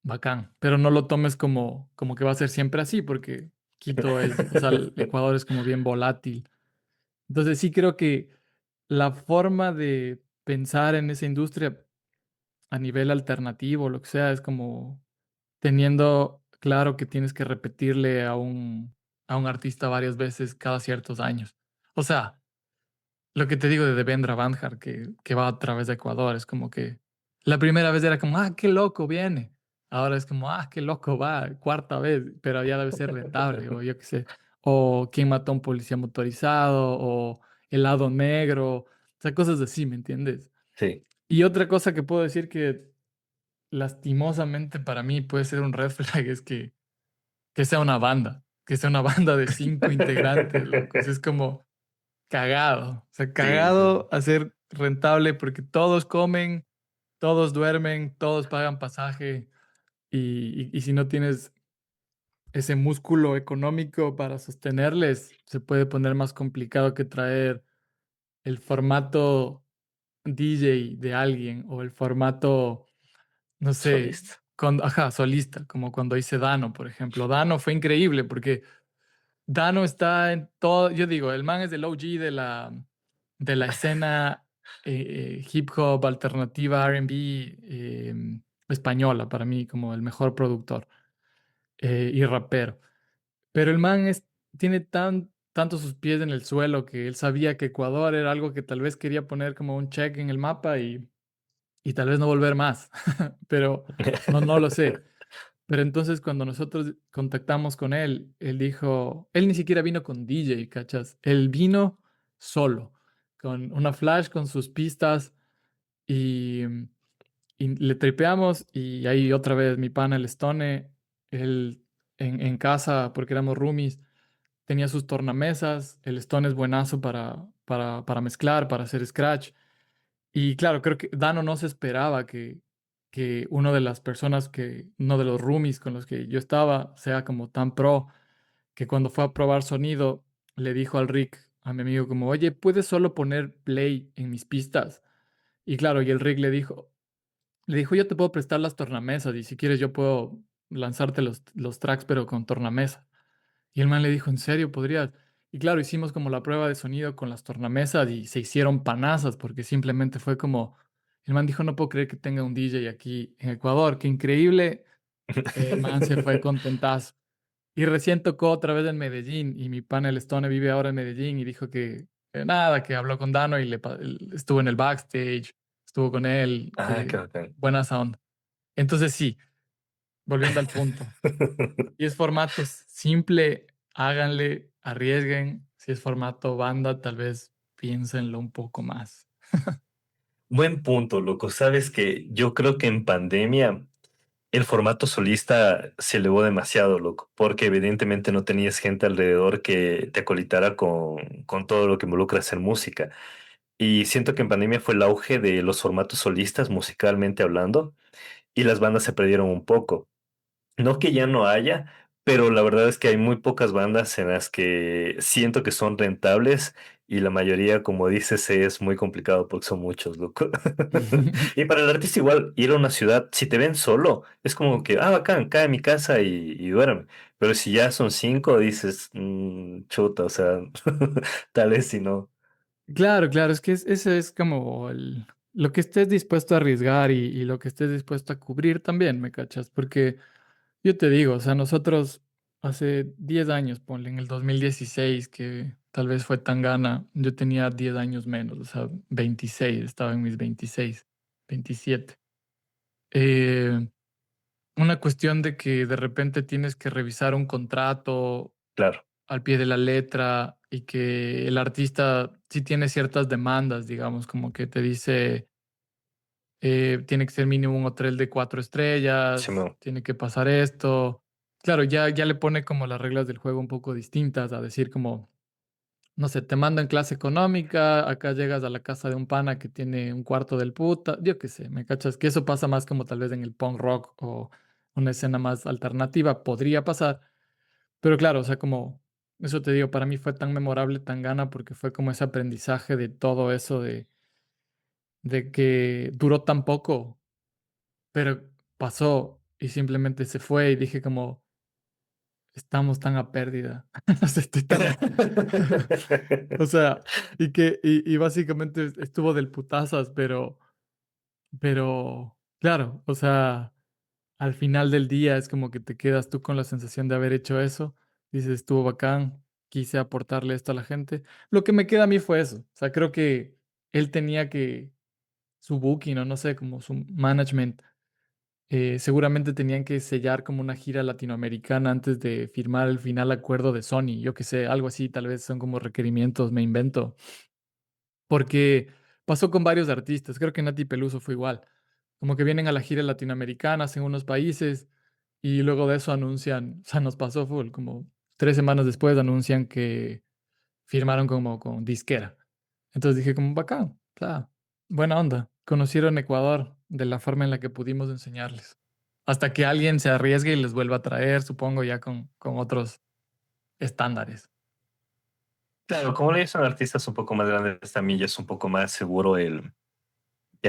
Bacán, pero no lo tomes como que va a ser siempre así, porque Quito es, o sea, el Ecuador es como bien volátil. Entonces sí creo que la forma de pensar en esa industria a nivel alternativo, lo que sea, es como teniendo claro que tienes que repetirle a un artista varias veces cada ciertos años. O sea, lo que te digo de Devendra Banhart, que va a través de Ecuador, es como que la primera vez era como, ah, qué loco viene. Ahora es como, ah, qué loco va, cuarta vez, pero ya debe ser rentable, o yo qué sé. O quién mató a un policía motorizado, o helado negro, o sea, cosas así, ¿me entiendes? Sí. Y otra cosa que puedo decir que lastimosamente para mí puede ser un red flag es que sea una banda, que sea una banda de 5 integrantes, loco. Es como cagado, o sea, Sí, sí, cagado a ser rentable porque todos comen, todos duermen, todos pagan pasaje y si no tienes ese músculo económico para sostenerles, se puede poner más complicado que traer el formato DJ de alguien o el formato, no sé, solista. ajá, solista, como cuando hice Dano, por ejemplo. Dano fue increíble porque Dano está en todo, yo digo, el man es el OG de la escena hip hop, alternativa, R&B española, para mí como el mejor productor y rapero. Pero el man tiene tanto sus pies en el suelo que él sabía que Ecuador era algo que tal vez quería poner como un check en el mapa y tal vez no volver más, pero no lo sé. Pero entonces cuando nosotros contactamos con él, él dijo, él ni siquiera vino con DJ, ¿cachas? Él vino solo, con una flash, con sus pistas y, y le tripeamos y ahí otra vez mi pana, el Stone, él en casa, porque éramos roomies, tenía sus tornamesas, el Stone es buenazo para mezclar, para hacer scratch. Y claro, creo que Dano no se esperaba que uno de las personas uno de los roomies con los que yo estaba, sea como tan pro, que cuando fue a probar sonido, le dijo al Rick, a mi amigo, como, oye, ¿puedes solo poner play en mis pistas? Y claro, y el Rick le dijo, yo te puedo prestar las tornamesas y si quieres yo puedo lanzarte los tracks, pero con tornamesa. Y el man le dijo, ¿en serio podrías? Y claro, hicimos como la prueba de sonido con las tornamesas y se hicieron panazas porque simplemente fue como, el man dijo, no puedo creer que tenga un DJ aquí en Ecuador, qué increíble. El man se fue contentazo. Y recién tocó otra vez en Medellín y mi pana el Stone vive ahora en Medellín y dijo que nada, que habló con Dano y él estuvo en el backstage, estuvo con él, Ah, qué que bacán. buena sound. Entonces sí, volviendo al punto. Si es formato simple, háganle, arriesguen. Si es formato banda, tal vez piénsenlo un poco más. Buen punto, loco. Sabes que yo creo que en pandemia el formato solista se elevó demasiado, loco, porque evidentemente no tenías gente alrededor que te acolitara con todo lo que involucra hacer música. Y siento que en pandemia fue el auge de los formatos solistas, musicalmente hablando, y las bandas se perdieron un poco. No que ya no haya, pero la verdad es que hay muy pocas bandas en las que siento que son rentables y la mayoría, como dices, es muy complicado porque son muchos, loco. Y para el artista igual, ir a una ciudad, si te ven solo, es como que, ah, bacán, cae en mi casa y duerme. Pero si ya son cinco, dices, chuta, o sea, tal vez si no. Claro, claro, es que ese es como lo que estés dispuesto a arriesgar y lo que estés dispuesto a cubrir también, ¿me cachas? Porque yo te digo, o sea, nosotros hace 10 años, ponle en el 2016, que tal vez fue tan gana, yo tenía 10 años menos, o sea, 26, estaba en mis 26, 27. Eh, una cuestión de que de repente tienes que revisar un contrato Claro, al pie de la letra y que el artista sí tiene ciertas demandas, digamos, como que te dice, tiene que ser mínimo un hotel de 4 estrellas, Simón. tiene que pasar esto. Claro, ya le pone como las reglas del juego un poco distintas, a decir como, no sé, te mando en clase económica, acá llegas a la casa de un pana que tiene un cuarto del puta, yo qué sé, ¿me cachas? Que eso pasa más como tal vez en el punk rock o una escena más alternativa, podría pasar, pero claro, o sea, como, eso te digo, para mí fue tan memorable, tan gana, porque fue como ese aprendizaje de todo eso de que duró tan poco, pero pasó y simplemente se fue y dije como, estamos tan a pérdida, o sea, estoy tan o sea, y básicamente estuvo del putazas, pero Claro, o sea, al final del día es como que te quedas tú con la sensación de haber hecho eso. Dices, estuvo bacán, quise aportarle esto a la gente. Lo que me queda a mí fue eso. O sea, creo que él tenía que, su booking o no sé, como su management, seguramente tenían que sellar como una gira latinoamericana antes de firmar el final acuerdo de Sony. Yo qué sé, algo así, tal vez son como requerimientos, me invento. Porque pasó con varios artistas, creo que Nati Peluso fue igual, como que vienen a la gira latinoamericana en unos países y luego de eso anuncian, o sea, nos pasó full, como 3 semanas después anuncian que firmaron como con disquera. Entonces dije como bacán, o sea, buena onda. Conocieron Ecuador de la forma en la que pudimos enseñarles. Hasta que alguien se arriesgue y les vuelva a traer, supongo, ya con otros estándares. Claro, como le son artistas un poco más grandes, también ya es un poco más seguro el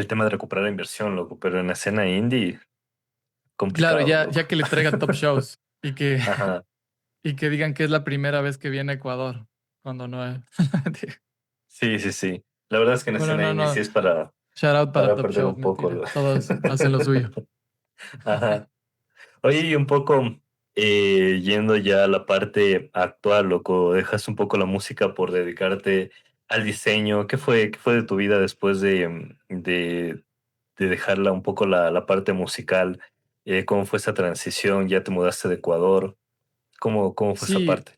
tema de recuperar la inversión, loco, pero en la escena indie, Claro, complicado, ya loco. que le traiga top shows y que Ajá. y que digan que es la primera vez que viene a Ecuador, cuando no es. Sí, sí, sí. La verdad es que en la Bueno, escena no, indie sí no. es Shout out para para Top perder Shows, un poco. mentira. Todos hacen lo suyo. Ajá. Oye, y un poco yendo ya a la parte actual, loco, dejas un poco la música por dedicarte al diseño. Qué fue de tu vida después de dejarla un poco la parte musical? ¿Cómo fue esa transición? ¿Ya te mudaste de Ecuador? Cómo fue esa Sí, parte?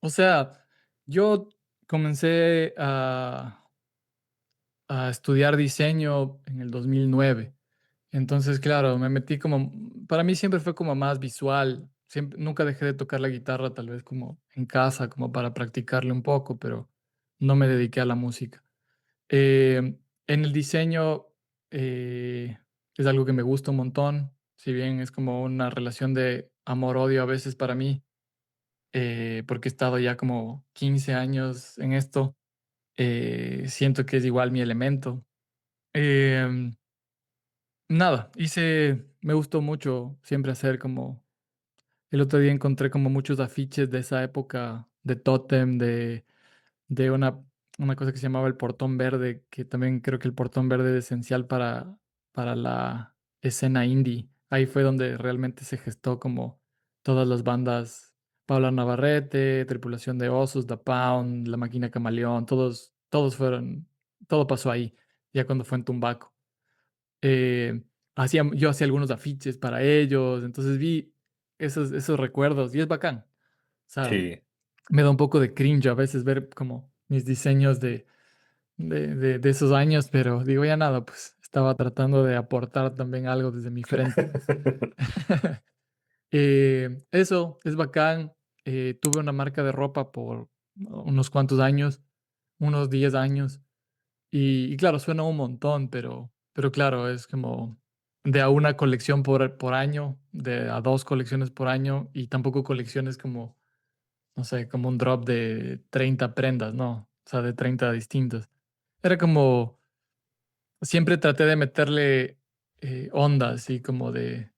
o sea, yo comencé a estudiar diseño en el 2009. Entonces, claro, me metí como, para mí siempre fue como más visual. Siempre, nunca dejé de tocar la guitarra, tal vez como en casa, como para practicarle un poco, pero no me dediqué a la música. En el diseño es algo que me gusta un montón, si bien es como una relación de amor-odio a veces para mí, porque he estado ya como 15 años en esto, siento que es igual mi elemento. Em, Nada, me gustó mucho siempre hacer como, el otro día encontré como muchos afiches de esa época de Totem, de una cosa que se llamaba el portón verde, que también creo que el portón verde es esencial para la escena indie. Ahí fue donde realmente se gestó como todas las bandas, Paula Navarrete, Tripulación de Osos, Da Pound, La Máquina Camaleón, todos fueron, todo pasó ahí, ya cuando fue en Tumbaco. Eh, yo hacía algunos afiches para ellos, entonces vi esos recuerdos y es bacán. O sea, Sí. me da un poco de cringe a veces ver como mis diseños de esos años, pero digo, ya nada, pues estaba tratando de aportar también algo desde mi frente. Eso es bacán. Tuve una marca de ropa por unos cuantos años, unos 10 años, y claro, suena un montón, pero claro, es como de a una colección por año, de a dos colecciones por año, y tampoco colecciones como no sé, como un drop de 30 prendas, ¿no? O sea, de 30 distintas. Era como, siempre traté de meterle onda, así como de,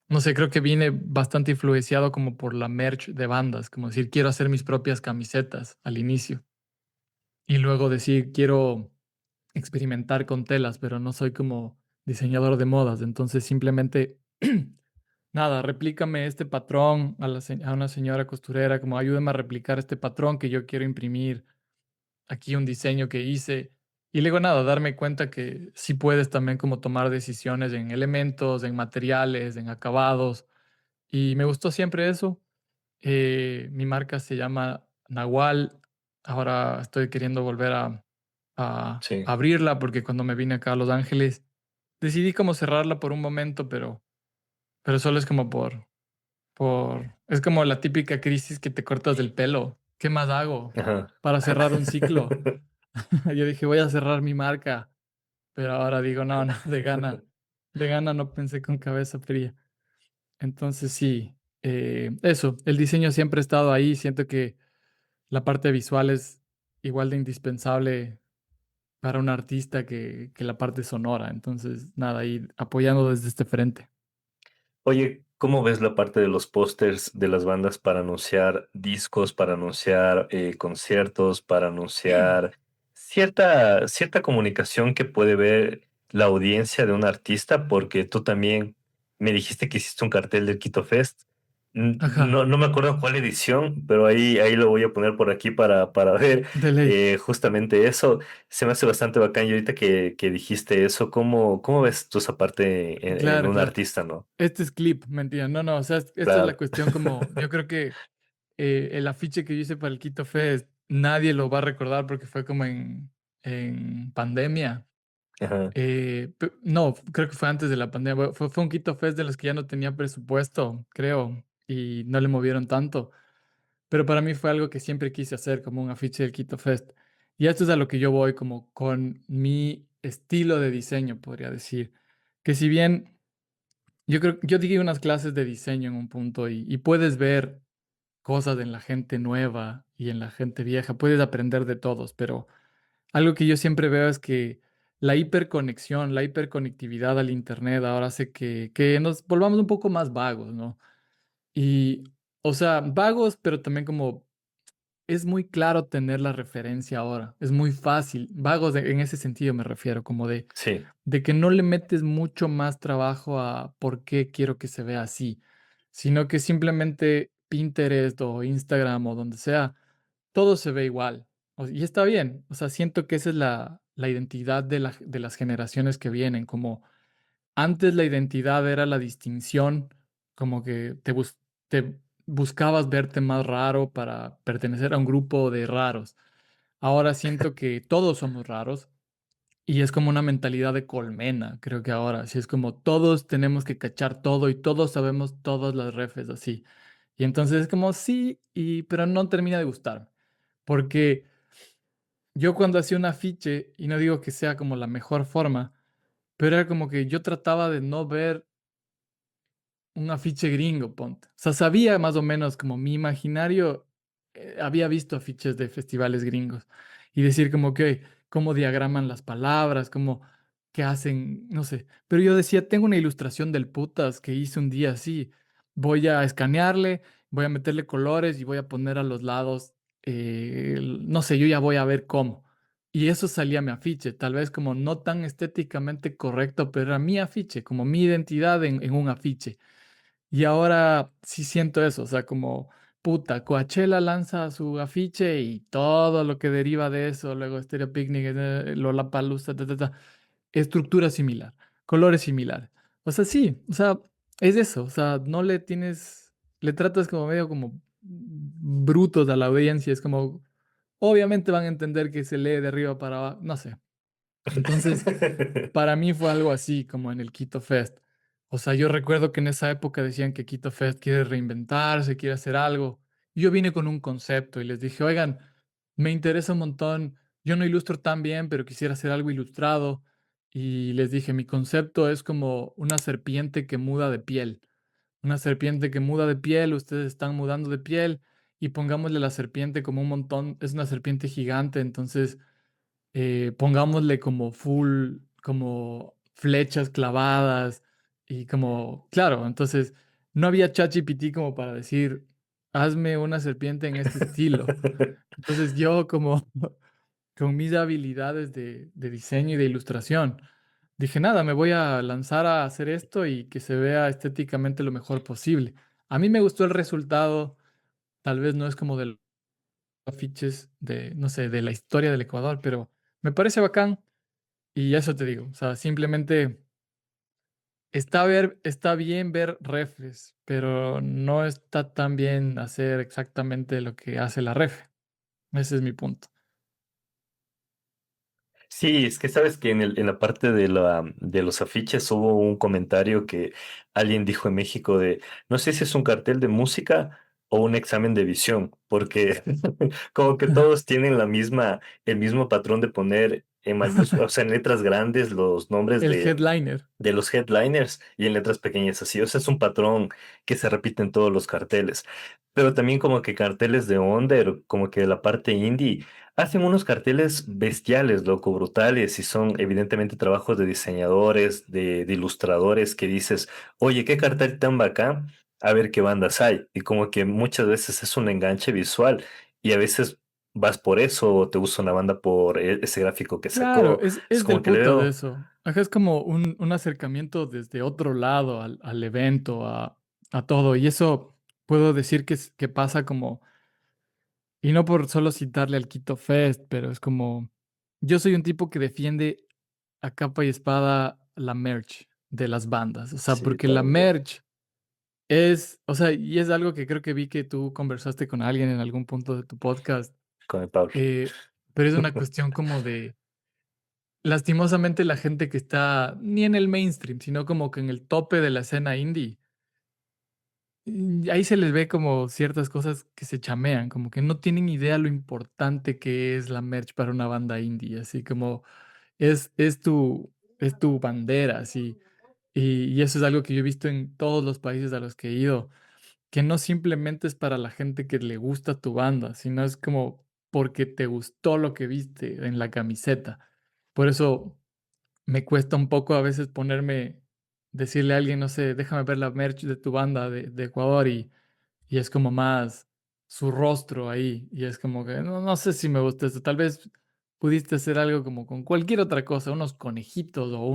no sé, creo que vine bastante influenciado como por la merch de bandas, como decir, quiero hacer mis propias camisetas al inicio. Y luego decir, quiero experimentar con telas, pero no soy como diseñador de modas. Entonces simplemente, nada, replícame este patrón a una señora costurera, como ayúdame a replicar este patrón que yo quiero imprimir, aquí un diseño que hice. Y luego nada, darme cuenta que sí puedes también como tomar decisiones en elementos, en materiales, en acabados. Y me gustó siempre eso. Mi marca se llama Nahual. Ahora estoy queriendo volver a Sí. abrirla porque cuando me vine acá a Los Ángeles decidí como cerrarla por un momento, pero solo es como es como la típica crisis que te cortas del pelo. ¿Qué más hago Ajá. para cerrar un ciclo? Yo dije, voy a cerrar mi marca, pero ahora digo, no, no, de gana no pensé con cabeza fría. Entonces sí, eso, el diseño siempre ha estado ahí, siento que la parte visual es igual de indispensable para un artista que la parte sonora. Entonces, nada, ahí apoyando desde este frente. Oye, ¿cómo ves la parte de los pósters de las bandas para anunciar discos, para anunciar conciertos, para anunciar cierta comunicación que puede ver la audiencia de un artista, porque tú también me dijiste que hiciste un cartel del Quito Fest. Ajá, No me acuerdo cuál edición, pero ahí lo voy a poner por aquí para ver de ley. justamente eso. Se me hace bastante bacán. Y ahorita que dijiste eso, ¿cómo ves tú esa parte en Claro, un claro. artista, no? Este es clip, mentira. No, no, o sea, esto es la Claro. cuestión como, yo creo que el afiche que yo hice para el Quito Fest, nadie lo va a recordar porque fue como en pandemia. Ajá. No, creo que fue antes de la pandemia. Fue un Quito Fest de los que ya no tenía presupuesto, creo, y no le movieron tanto. Pero para mí fue algo que siempre quise hacer, como un afiche del Quito Fest. Y esto es a lo que yo voy, como con mi estilo de diseño, podría decir. Que si bien yo di unas clases de diseño en un punto y puedes ver cosas en la gente nueva y en la gente vieja, puedes aprender de todos, pero algo que yo siempre veo es que la hiperconexión, la hiperconectividad al Internet ahora hace que nos volvamos un poco más vagos, ¿no? Y, o sea, vagos, pero también como es muy claro tener la referencia ahora, es muy fácil, vagos en ese sentido me refiero, como Sí. de que no le metes mucho más trabajo a por qué quiero que se vea así, sino que simplemente Pinterest o Instagram o donde sea, todo se ve igual. Y está bien, o sea, siento que esa es la identidad de las generaciones que vienen, como antes la identidad era la distinción, como que te buscabas verte más raro para pertenecer a un grupo de raros. Ahora siento que todos somos raros y es como una mentalidad de colmena, creo que ahora, sí es como todos tenemos que cachar todo y todos sabemos todas las refes así. Y entonces es como sí, pero no termina de gustarme, porque yo cuando hacía un afiche, y no digo que sea como la mejor forma, pero era como que yo trataba de no ver un afiche gringo, ponte. O sea, sabía más o menos como mi imaginario, había visto afiches de festivales gringos y decir como que cómo diagraman las palabras, cómo qué hacen, no sé. Pero yo decía, tengo una ilustración del putas que hice un día así. Voy a escanearle, voy a meterle colores y voy a poner a los lados, no sé, yo ya voy a ver cómo. Y eso salía mi afiche, tal vez como no tan estéticamente correcto, pero era mi afiche, como mi identidad en un afiche. Y ahora sí siento eso, o sea, como puta, Coachella lanza su afiche y todo lo que deriva de eso, luego Stereo Picnic, Lollapalooza, estructura similar, colores similares. O sea, sí, o sea, es eso, o sea, no le tienes, le tratas como medio como brutos a la audiencia, es como, obviamente van a entender que se lee de arriba para abajo, no sé. Entonces, para mí fue algo así, como en el Quito Fest. O sea, yo recuerdo que en esa época decían que Quito Fest quiere reinventarse, quiere hacer algo. Y yo vine con un concepto y les dije, oigan, me interesa un montón, yo no ilustro tan bien, pero quisiera hacer algo ilustrado. Y les dije, mi concepto es como una serpiente que muda de piel. Una serpiente que muda de piel, ustedes están mudando de piel y pongámosle la serpiente como un montón, es una serpiente gigante, entonces pongámosle como full, como flechas clavadas y como, claro, entonces no había ChatGPT como para decir, hazme una serpiente en este estilo. Entonces yo como con mis habilidades de diseño y de ilustración, dije, nada, me voy a lanzar a hacer esto y que se vea estéticamente lo mejor posible. A mí me gustó el resultado, tal vez no es como de los afiches de, no sé, de la historia del Ecuador, pero me parece bacán. Y eso te digo, o sea, simplemente está bien ver refes, pero no está tan bien hacer exactamente lo que hace la ref. Ese es mi punto. Sí, es que sabes que en la parte de los afiches hubo un comentario que alguien dijo en México de, no sé si es un cartel de música o un examen de visión, porque como que todos tienen el mismo patrón de poner en mayúsculas, o sea, en letras grandes los nombres El headliner. de los headliners y en letras pequeñas así. O sea, es un patrón que se repite en todos los carteles. Pero también como que carteles de under, como que de la parte indie, hacen unos carteles bestiales, loco, brutales, y son evidentemente trabajos de diseñadores, de ilustradores, que dices, oye, qué cartel tan bacán, a ver qué bandas hay. Y como que muchas veces es un enganche visual y a veces vas por eso o te gusta una banda por ese gráfico que Claro, sacó. Es es como del que le puta de veo eso. Ajá, es como un acercamiento desde otro lado al evento, a todo. Y eso puedo decir que pasa como, y no por solo citarle al Quito Fest, pero es como, yo soy un tipo que defiende a capa y espada la merch de las bandas. O sea, sí, porque la también yo, merch es, o sea, y es algo que creo que vi que tú conversaste con alguien en algún punto de tu podcast, con el Pablo. eh, pero es una cuestión como de, lastimosamente la gente que está ni en el mainstream, sino como que en el tope de la escena indie, ahí se les ve como ciertas cosas que se chamean, como que no tienen idea lo importante que es la merch para una banda indie, así como es tu bandera, así. Y eso es algo que yo he visto en todos los países a los que he ido, que no simplemente es para la gente que le gusta tu banda, sino es como porque te gustó lo que viste en la camiseta. Por eso me cuesta un poco a veces ponerme, decirle a alguien, no sé, déjame ver la merch de tu banda de Ecuador y es como más su rostro ahí y es como que no, no sé si me gusta esto, tal vez pudiste hacer algo como con cualquier otra cosa, unos conejitos o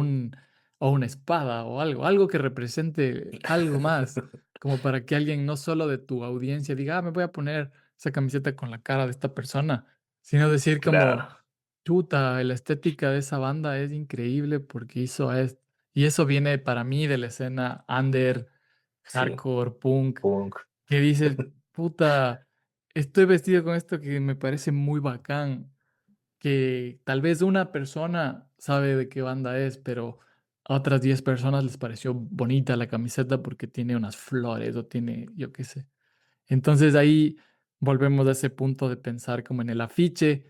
una espada o algo, algo que represente algo más, como para que alguien no solo de tu audiencia diga, ah, me voy a poner esa camiseta con la cara de esta persona, sino decir como Claro, chuta, la estética de esa banda es increíble porque hizo esto. Y eso viene para mí de la escena under, sí, hardcore, punk, punk. que dices, puta, estoy vestido con esto que me parece muy bacán, que tal vez una persona sabe de qué banda es, pero a otras 10 personas les pareció bonita la camiseta porque tiene unas flores o tiene, yo qué sé. Entonces ahí volvemos a ese punto de pensar como en el afiche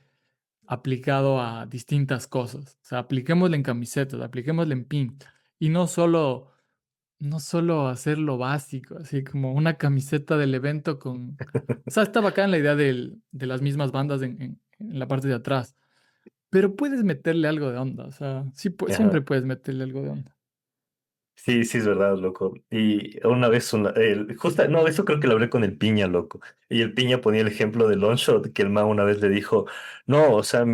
aplicado a distintas cosas. O sea, apliquémosle en camisetas, apliquémosle en pin. Y no solo hacer lo básico, así como una camiseta del evento con... O sea, está bacán la idea de las mismas bandas en la parte de atrás, pero puedes meterle algo de onda. O sea, sí, siempre Ajá. puedes meterle algo de onda. Sí, sí, es verdad, loco. Y una vez, justo, no, eso creo que lo hablé con el Piña, loco. Y el Piña ponía el ejemplo de Longshot, que el man una vez le dijo, no, o sea,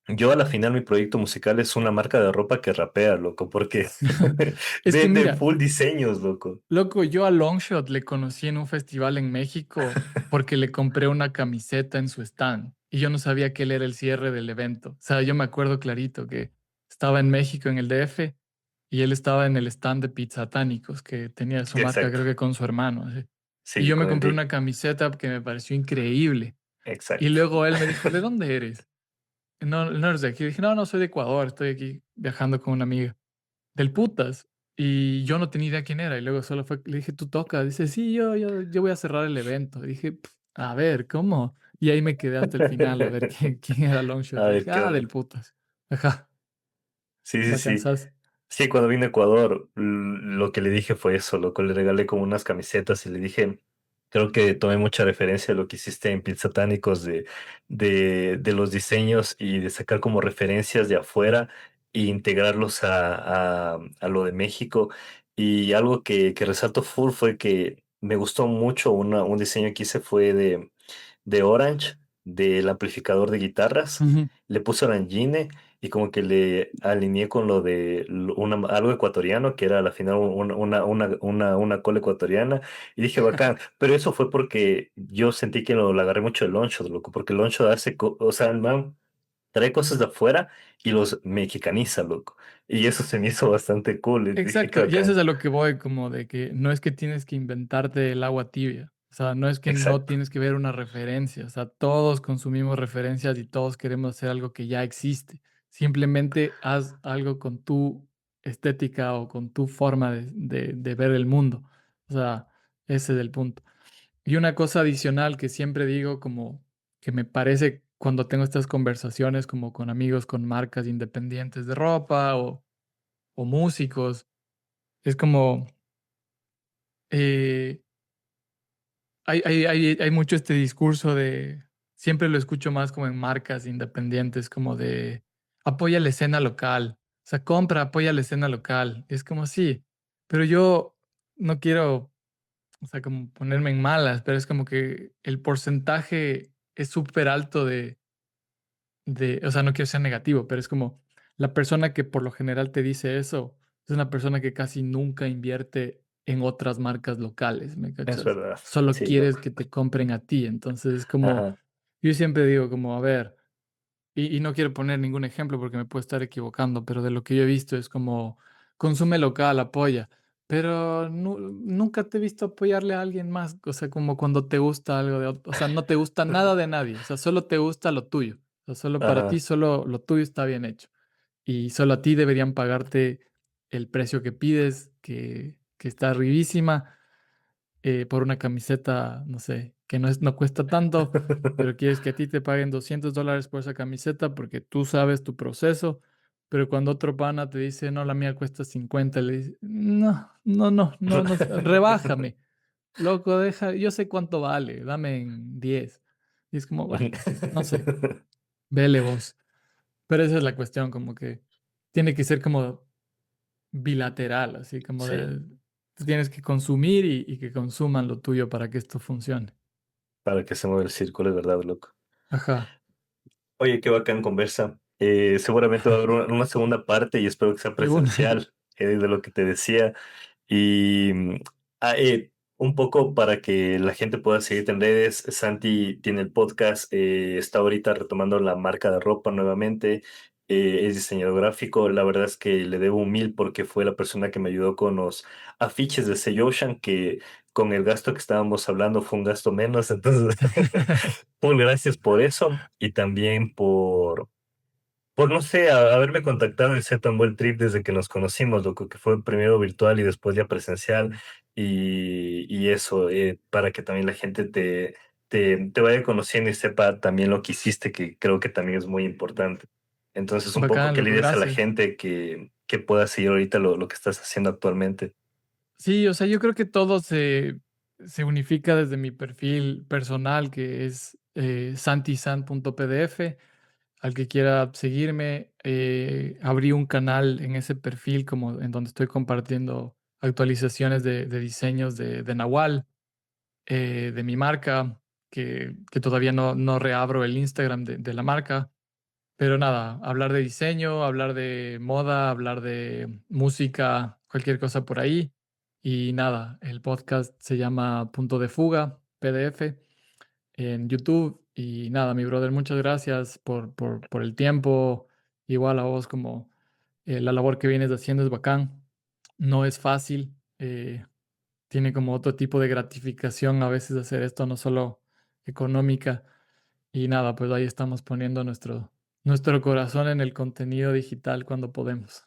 yo a la final mi proyecto musical es una marca de ropa que rapea, loco, porque Es que vende mira, full diseños, loco. loco, yo a Longshot le conocí en un festival en México porque le compré una camiseta en su stand y yo no sabía que él era el cierre del evento. O sea, yo me acuerdo clarito que estaba en México en el DF y él estaba en el stand de Pizzatánicos que tenía su marca Exacto. creo que con su hermano, así. Y Sí, yo me con el compré D. una camiseta que me pareció increíble. Y Exacto. luego él me dijo, ¿de dónde eres? No, no eres de aquí. Dije, no, no soy de Ecuador, estoy aquí viajando con una amiga del putas. Y yo no tenía idea quién era. Y luego solo fue, le dije, ¿tú tocas? Dice, sí, yo voy a cerrar el evento. Y dije, "Pf, a ver, ¿cómo?" Y ahí me quedé hasta el final a ver quién era Longshot. A Y ver dije, qué ah, del onda. putas. Ajá, Sí, sí, sí. bacanzas. Sí, cuando vine a Ecuador, lo que le dije fue eso, loco. Le regalé como unas camisetas y le dije, creo que tomé mucha referencia de lo que hiciste en Pits Satánicos, de los diseños y de sacar como referencias de afuera e integrarlos a lo de México. Y algo que resalto full fue que me gustó mucho un diseño que hice fue de Orange, del amplificador de guitarras. Ujú. Le puse Orangine y como que le alineé con lo de algo ecuatoriano, que era al final una cola ecuatoriana. Y dije, bacán. Pero eso fue porque yo sentí que lo agarré mucho de Loncho, loco, porque Loncho hace, o sea, el man trae cosas de afuera y los mexicaniza, loco. Y eso se me hizo bastante cool. Y dije, qué Exacto, y eso es bacán. a lo que voy, como de que no es que tienes que inventarte el agua tibia, o sea, no es que no Exacto, tienes que ver una referencia, o sea, todos consumimos referencias y todos queremos hacer algo que ya existe. Simplemente haz algo con tu estética o con tu forma de ver el mundo. O sea, ese es el punto. Y una cosa adicional que siempre digo, como que me parece cuando tengo estas conversaciones como con amigos con marcas independientes de ropa o músicos es como, eh, hay mucho este discurso de, siempre lo escucho más como en marcas independientes, como de, apoya la escena local, o sea, compra, apoya la escena local. Es como, sí, pero yo no quiero, o sea, como ponerme en malas, pero es como que el porcentaje es súper alto o sea, no quiero ser negativo, pero es como la persona que por lo general te dice eso, es una persona que casi nunca invierte en otras marcas locales, ¿me Es cachas? verdad. Solo Sí, quieres loco. que te compren a ti. Entonces es como, Ajá. yo siempre digo como, a ver, y no quiero poner ningún ejemplo porque me puedo estar equivocando, pero de lo que yo he visto es como, consume local, apoya. Pero nunca te he visto apoyarle a alguien más, o sea, como cuando te gusta algo o sea, no te gusta nada de nadie, o sea, solo te gusta lo tuyo, o sea, solo para ti, Ajá. solo lo tuyo está bien hecho. Y solo a ti deberían pagarte el precio que pides, que está arribísima, por una camiseta, no sé, que no cuesta tanto, pero quieres que a ti te paguen $200 por esa camiseta porque tú sabes tu proceso, pero cuando otro pana te dice, no, la mía cuesta 50, le dices, no, no, no, no, no, rebájame, loco, deja, yo sé cuánto vale, dame en 10. Y es como, bueno, no sé, vele vos. Pero esa es la cuestión, como que tiene que ser como bilateral, así como Sí, de, tú tienes que consumir y que consuman lo tuyo para que esto funcione. para que se mueva el círculo, es verdad, loco. Ajá. Oye, qué bacán conversa. Seguramente va a haber una segunda parte y espero que sea De una. presencial, de lo que te decía. Y ah, un poco para que la gente pueda seguirte en redes, Santi tiene el podcast, está ahorita retomando la marca de ropa nuevamente, es diseñador gráfico, la verdad es que le debo un mil porque fue la persona que me ayudó con los afiches de Say Ocean, que con el gasto que estábamos hablando fue un gasto menos, entonces, pues gracias por eso y también por no sé, haberme contactado y ser tan buen trip desde que nos conocimos, loco, que fue primero virtual y después ya presencial, y eso, para que también la gente te vaya conociendo y sepa también lo que hiciste, que creo que también es muy importante. Entonces, un poco, Bacán, ¿qué le loco, dirías a la gracias. gente que pueda seguir ahorita lo que estás haciendo actualmente? Sí, o sea, yo creo que todo se unifica desde mi perfil personal, que es santisan.pdf. Al que quiera seguirme, abrí un canal en ese perfil como en donde estoy compartiendo actualizaciones de diseños de Nahual, de mi marca, que todavía no reabro el Instagram de la marca. Pero nada, hablar de diseño, hablar de moda, hablar de música, cualquier cosa por ahí. Y nada, el podcast se llama Punto de Fuga, PDF, en YouTube. Y nada, mi brother, muchas gracias por el tiempo. Igual a vos, como la labor que vienes haciendo es bacán. No es fácil. Tiene como otro tipo de gratificación a veces hacer esto, no solo económica. Y nada, pues ahí estamos poniendo nuestro corazón en el contenido digital cuando podemos.